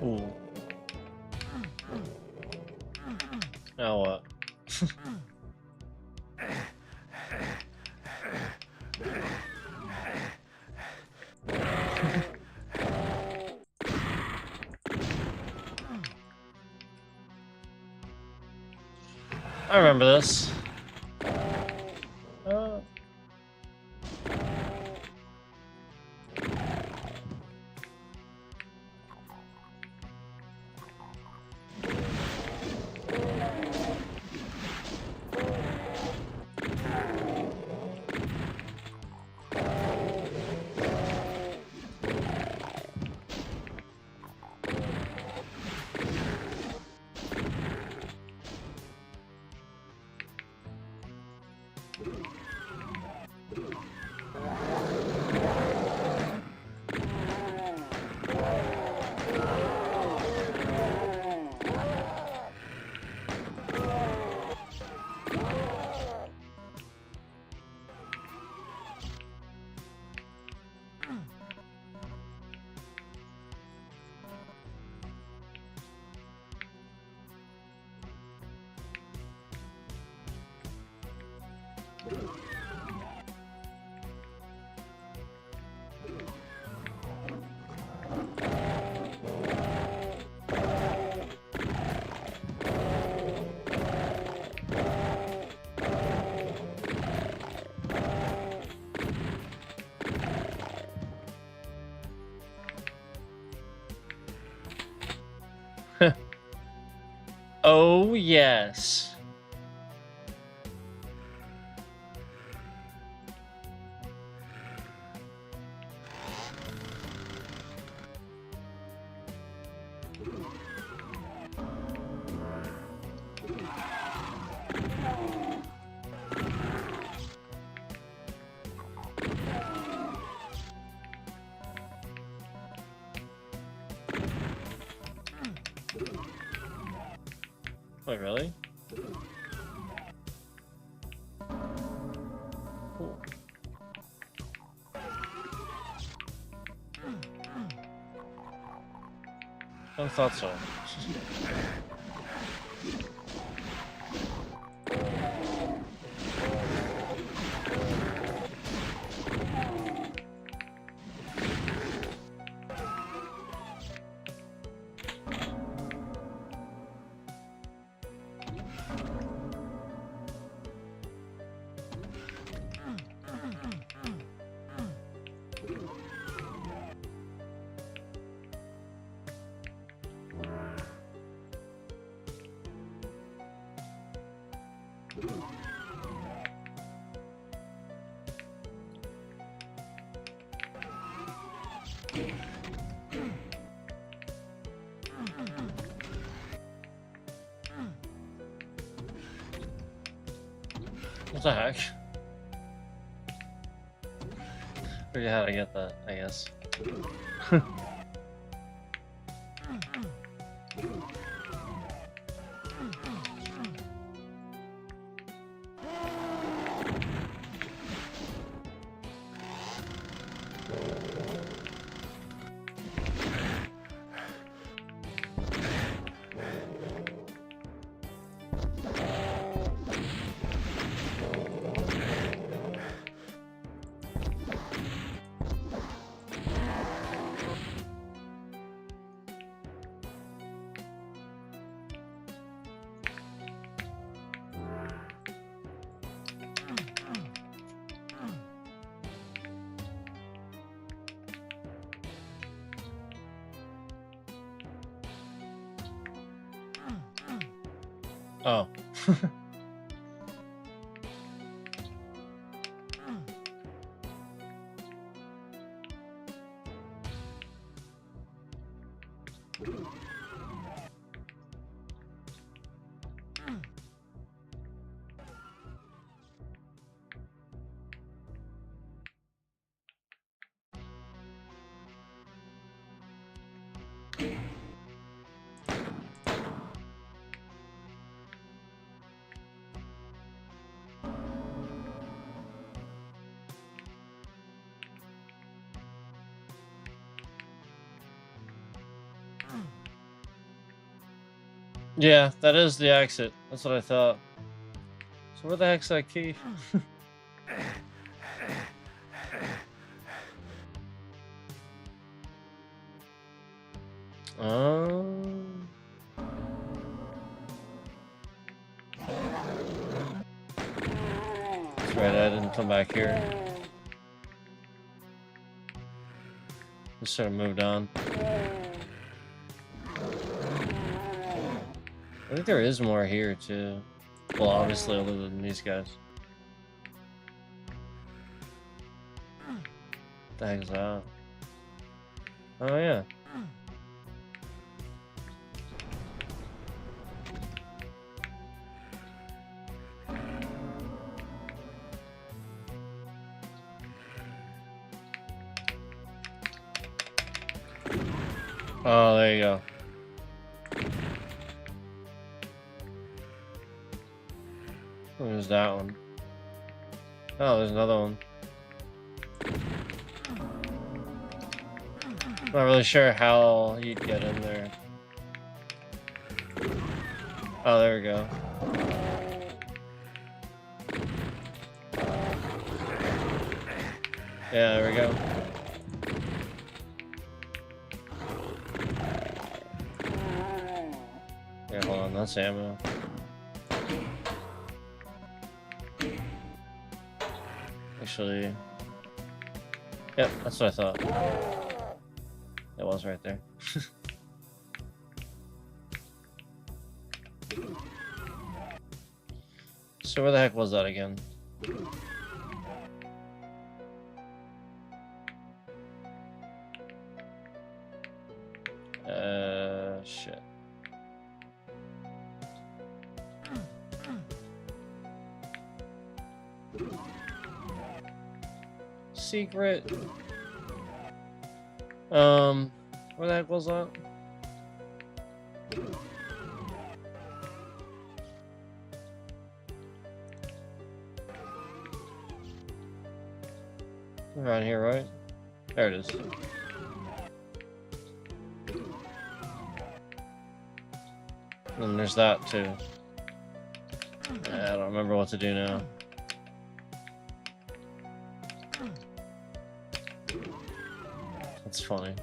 Ooh. Now what? I remember this. Oh, yes. Wait, really? Cool. I thought so. What the heck? Forget how to get that, I guess. Oh. Yeah, that is the exit. That's what I thought. So where the heck's that key? That's right, I didn't come back here. Just sort of moved on. I think there is more here too. Well, obviously other than these guys. What the heck is that? Oh yeah. Oh, there you go. There's that one. Oh, there's another one. Not really sure how you'd get in there. Oh, there we go. Yeah, there we go. Yeah, hold on, that's ammo. Actually, yep, that's what I thought. It was right there. So where the heck was that again? Shit. Secret. Where the heck was that? Around here, right? There it is. And there's that too. I don't remember what to do now. That's funny.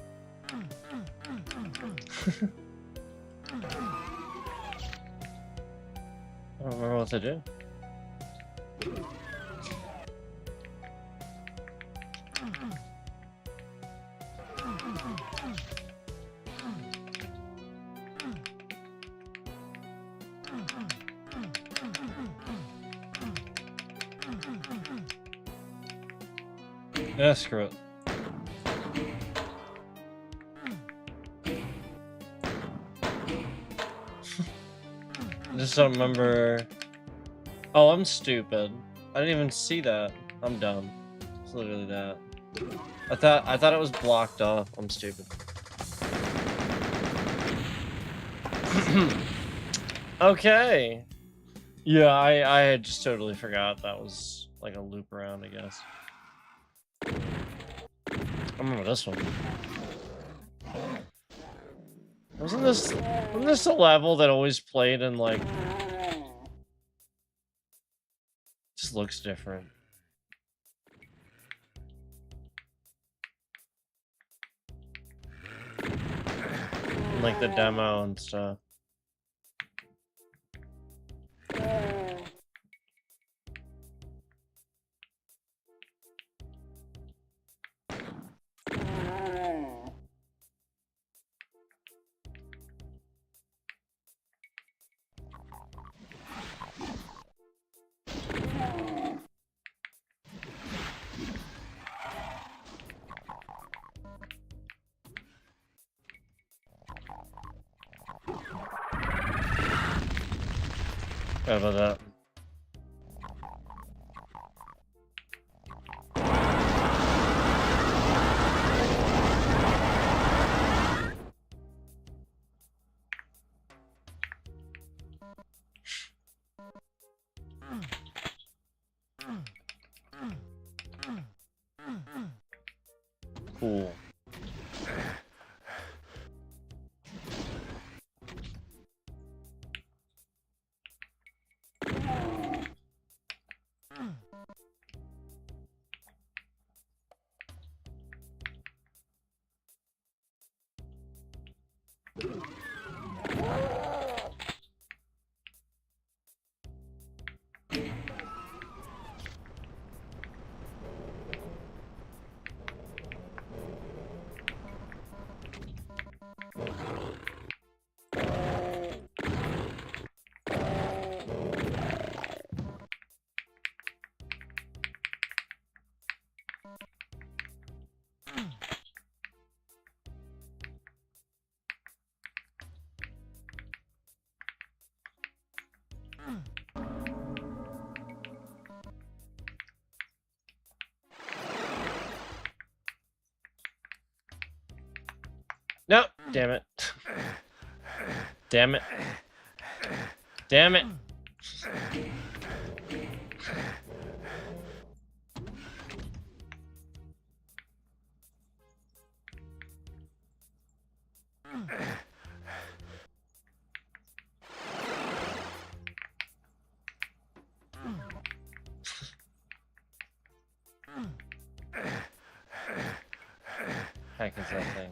I don't remember what to do. Yeah, screw it. I just don't remember. Oh, I'm stupid. I didn't even see that. I'm dumb. It's literally that. I thought it was blocked off. I'm stupid. Okay. Yeah, I had just totally forgot that was like a loop around, I guess. I remember this one. Wasn't this a level that always played in like just looks different? Like the demo and stuff. How about that? Cool. No, damn it. Damn it. Damn it. Heck is that thing?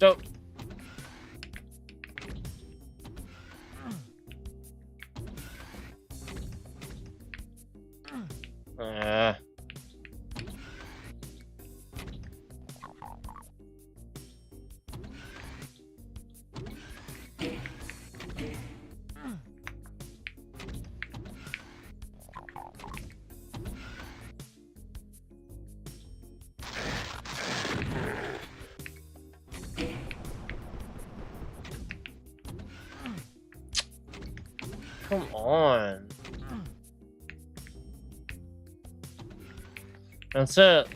So come on. That's it.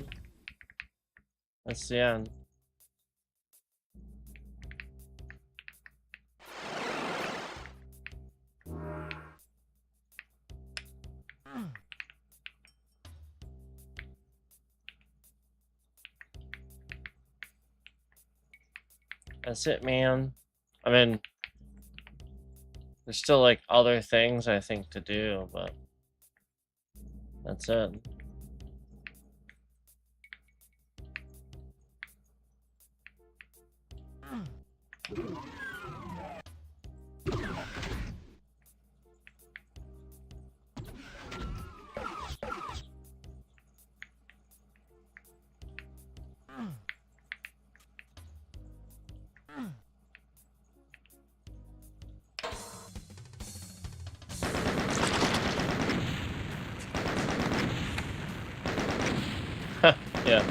That's the end. That's it, man. I mean, there's still like other things I think to do, but that's it. Yeah.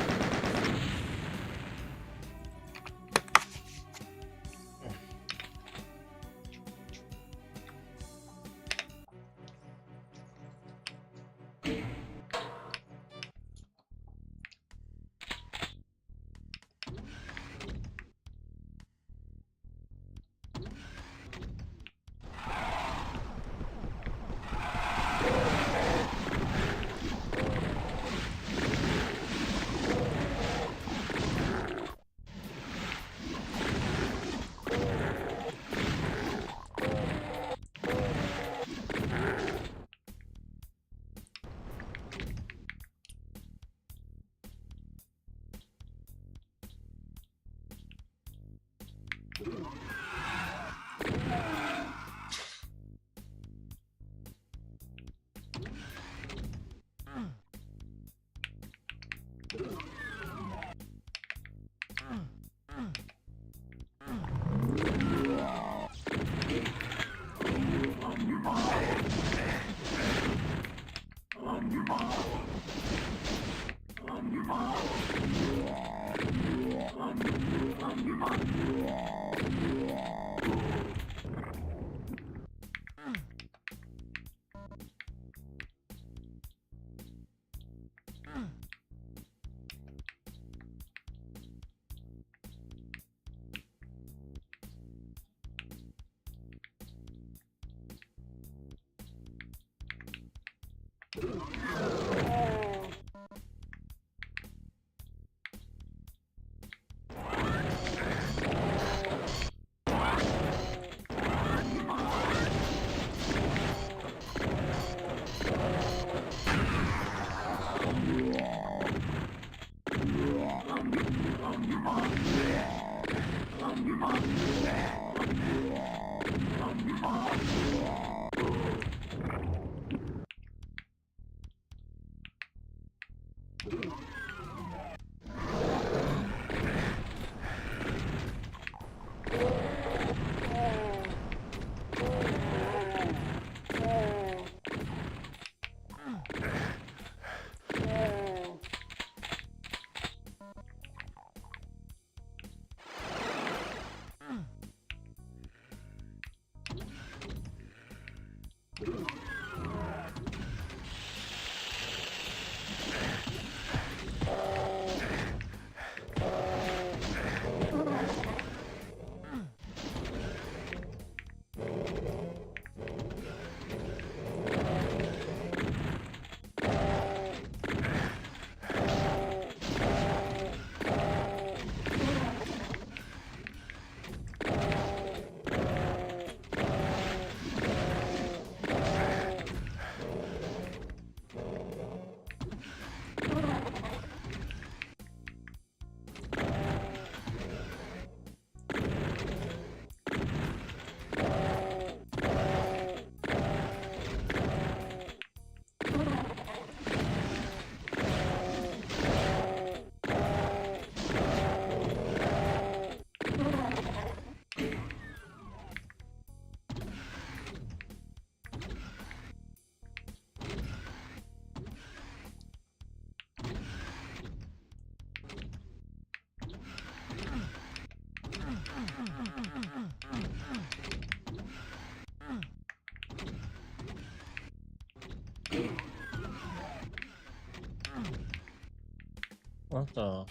What the?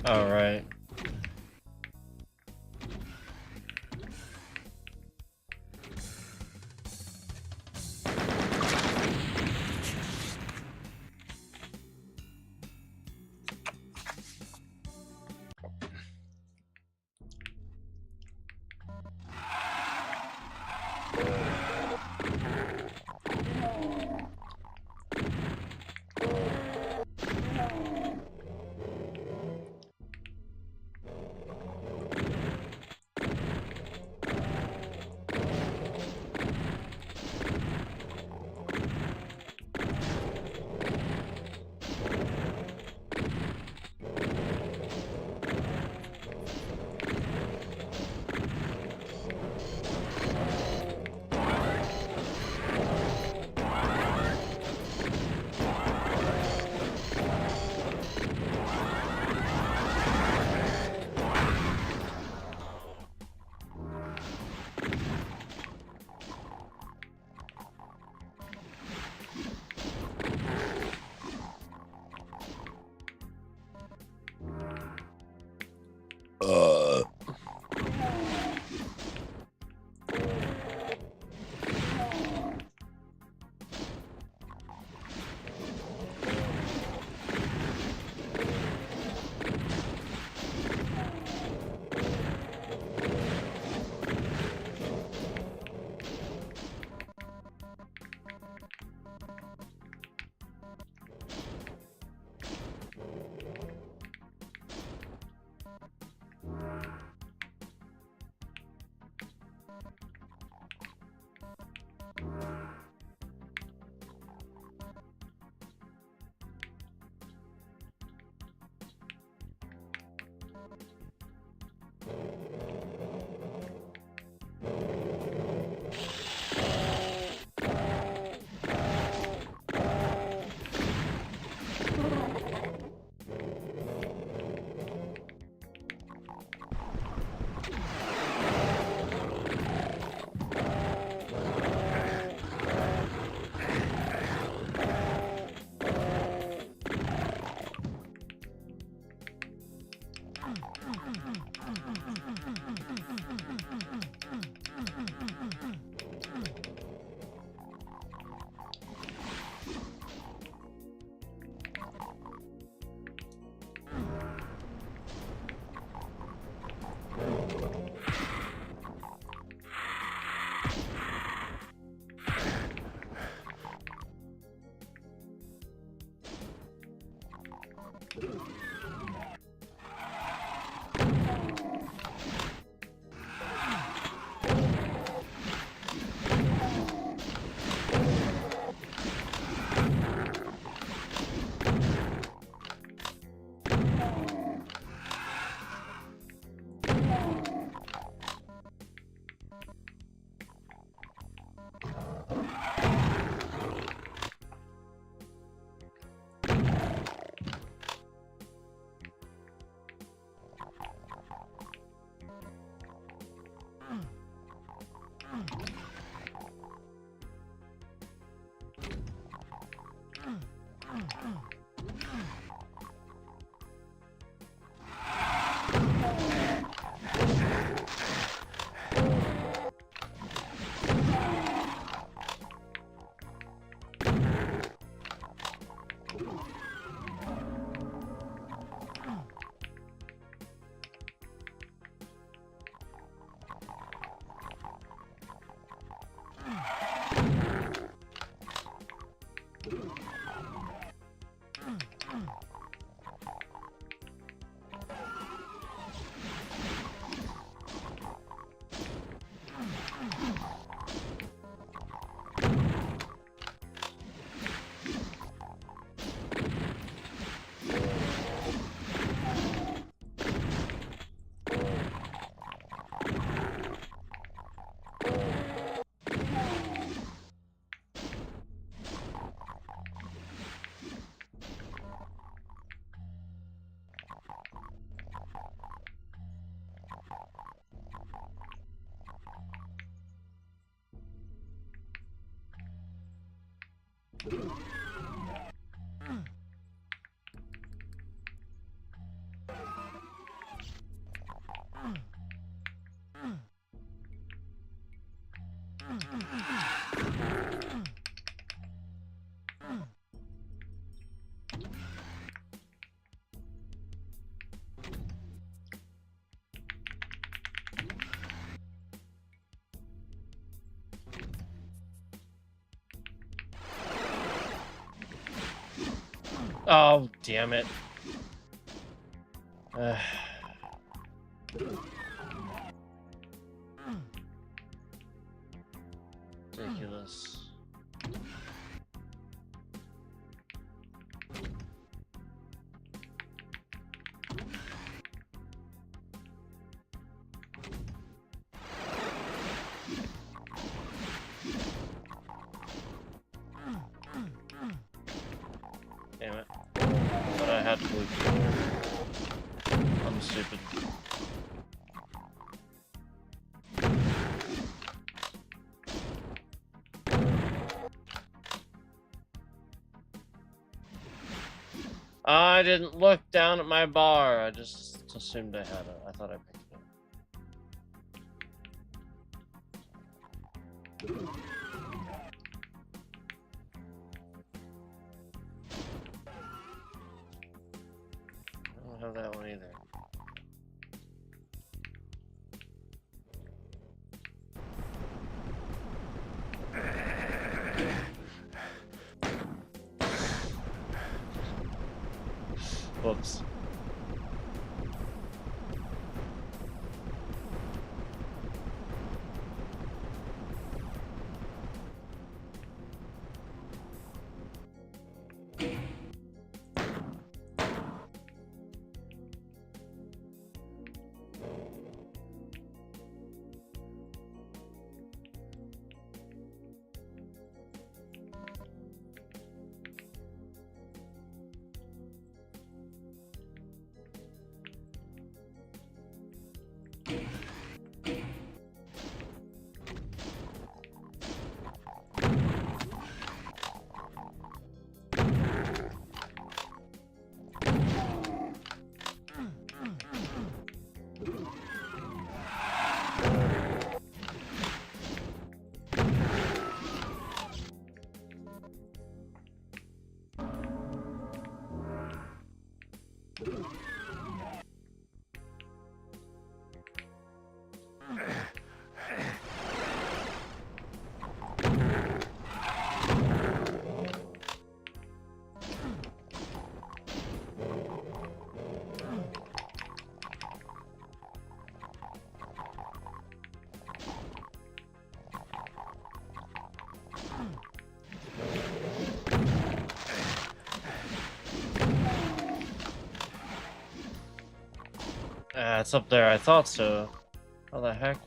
All right. Oh, damn it. Ridiculous. Damn it. But I had to move forward. I'm stupid. I didn't look down at my bar. I just assumed I had it. I thought I picked it up. I don't have that one either. Whoops. It's up there. I thought so. How the heck?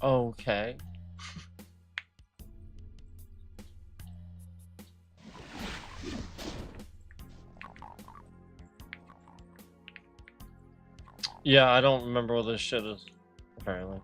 Okay. Yeah, I don't remember what this shit is, apparently.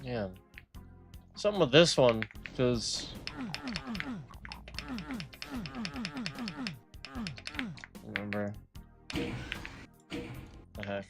Yeah. Something with this one, because... Remember. The heck.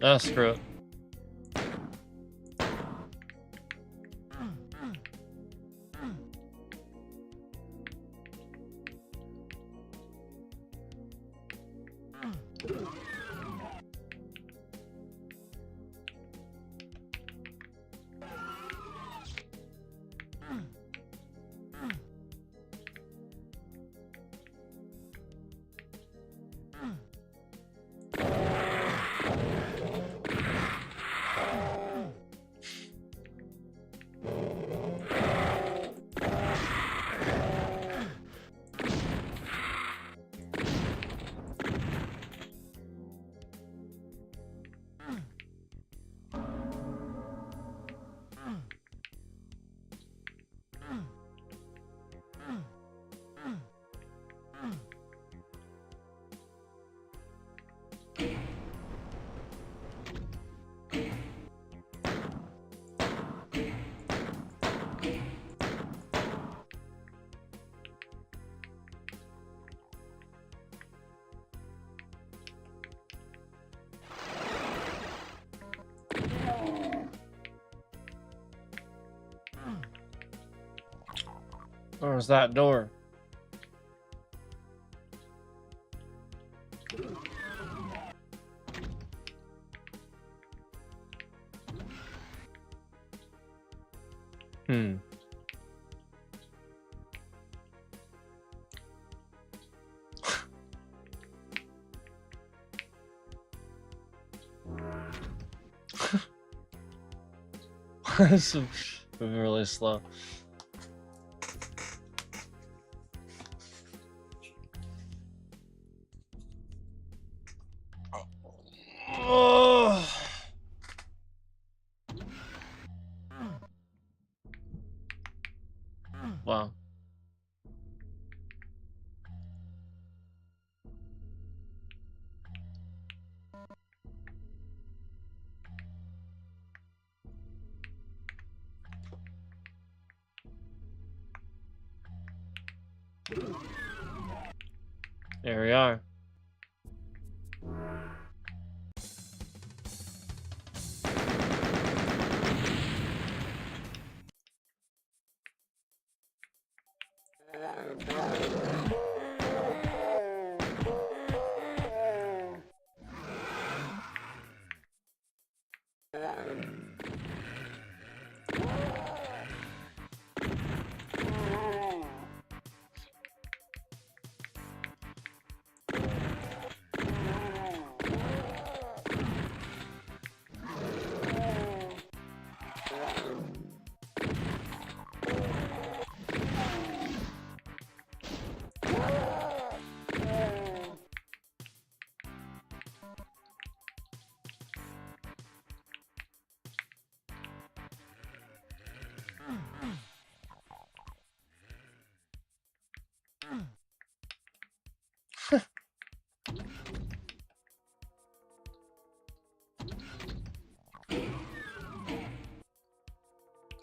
Ah, screw it. Where's that door? This is moving really slow. Oh. Wow. There we are.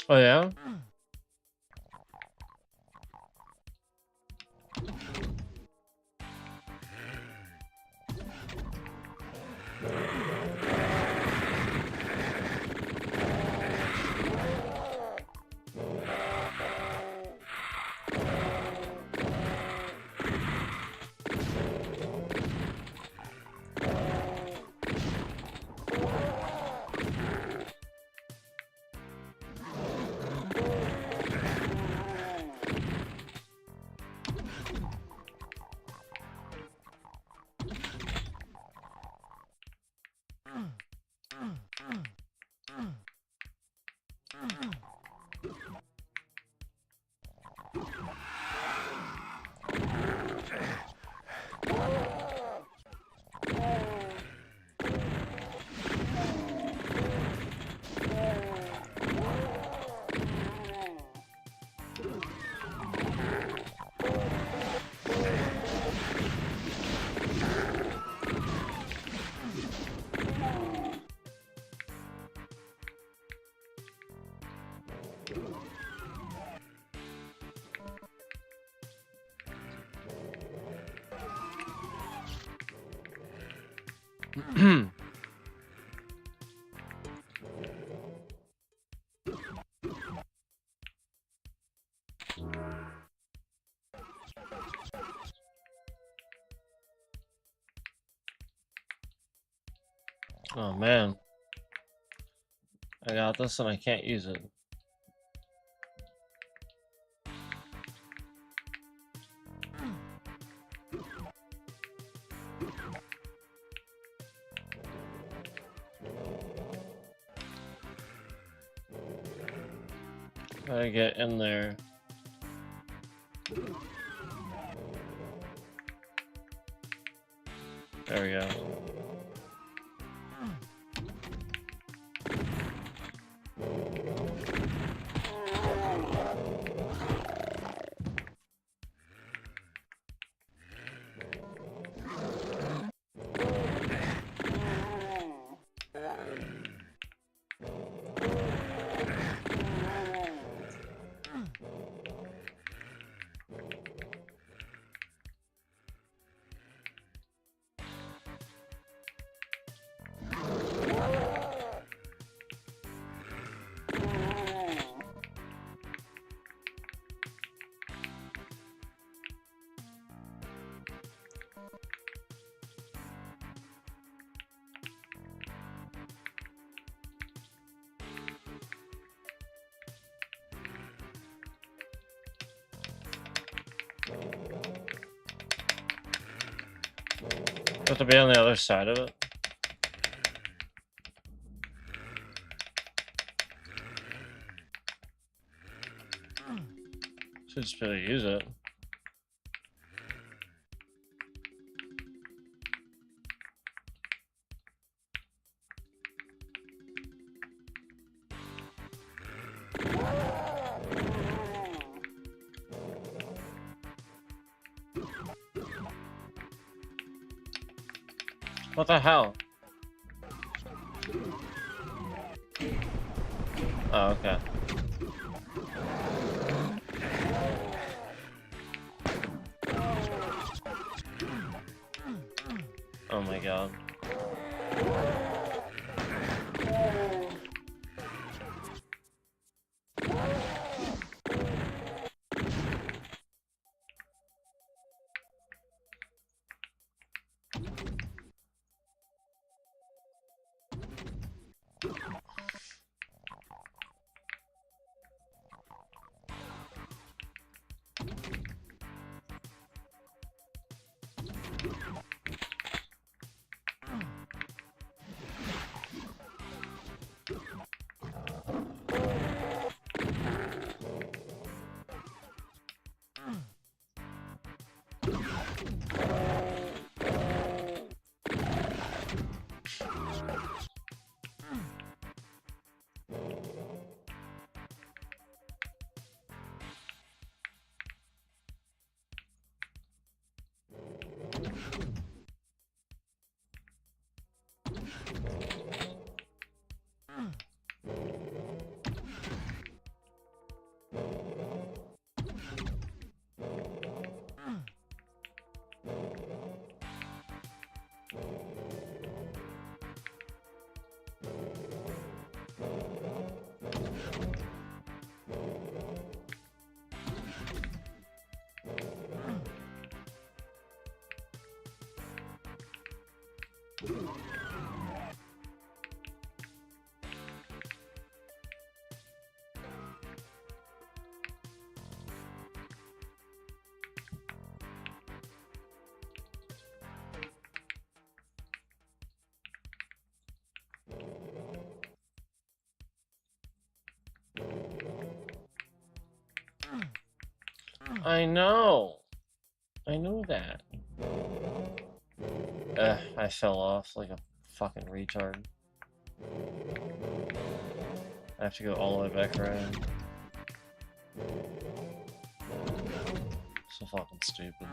Oh yeah? Oh man. I got this and I can't use it. Gotta get in there. There we go. Have to be on the other side of it. Should just be able to use it. What the hell? Oh, okay. Oh my god. I know. I know that. I fell off like a fucking retard. I have to go all the way back around. So fucking stupid.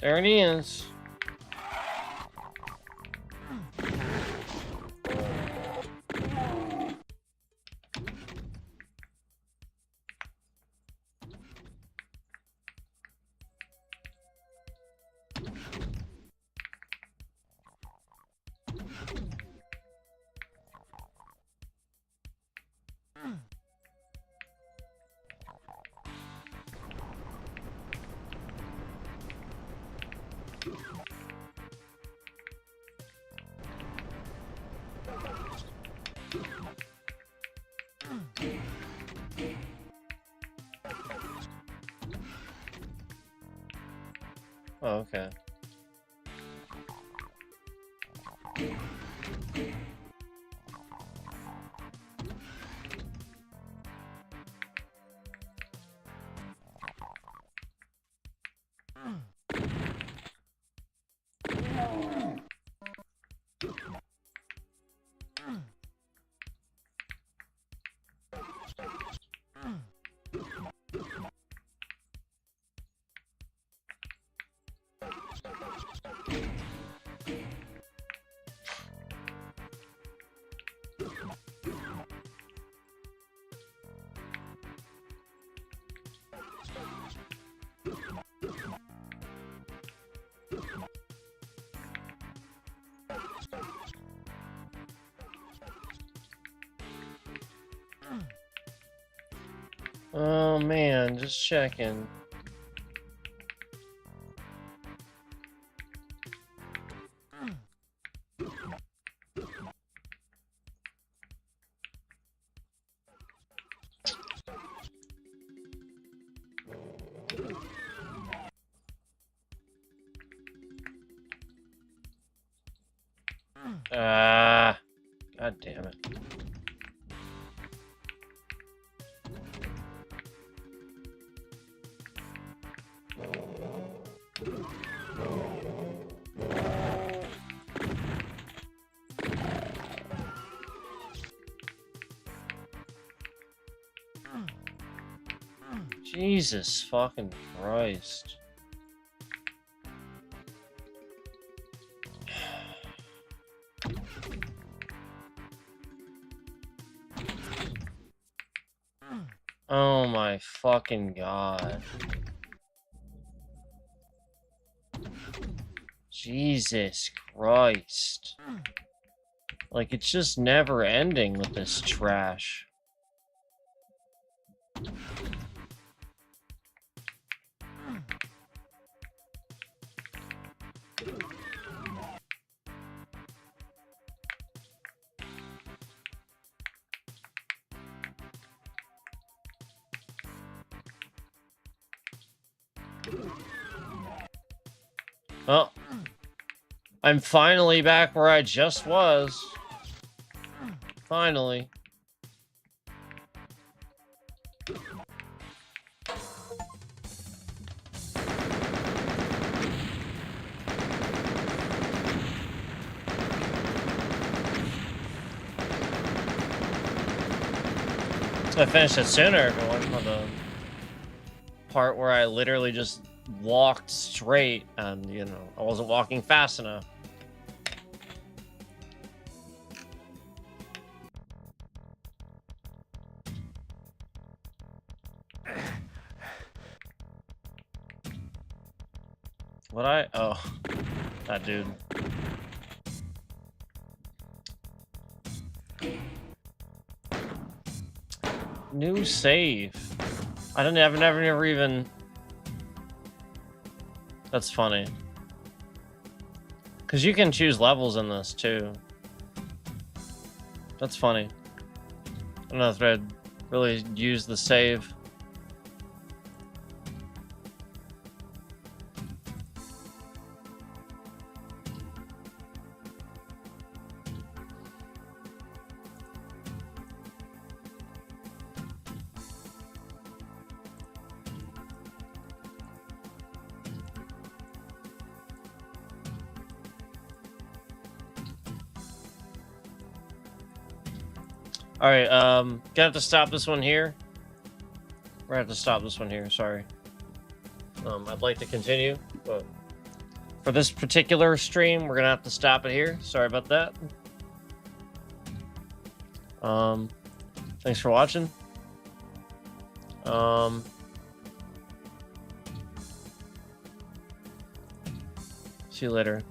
There it is. Oh, okay. Oh man, just checking. God damn it. Jesus fucking Christ. Oh my fucking God. Jesus Christ. Like, it's just never ending with this trash. Oh. I'm finally back where I just was. Finally. I finished it sooner, everyone, on the part where I literally just walked straight and, you know, I wasn't walking fast enough. What oh, that dude. New save. I've never even. That's funny. Because you can choose levels in this too. That's funny. I don't know if I'd really use the save. Alright, gonna have to stop this one here. We're gonna have to stop this one here, sorry. I'd like to continue, but for this particular stream, we're gonna have to stop it here. Sorry about that. Thanks for watching. See you later.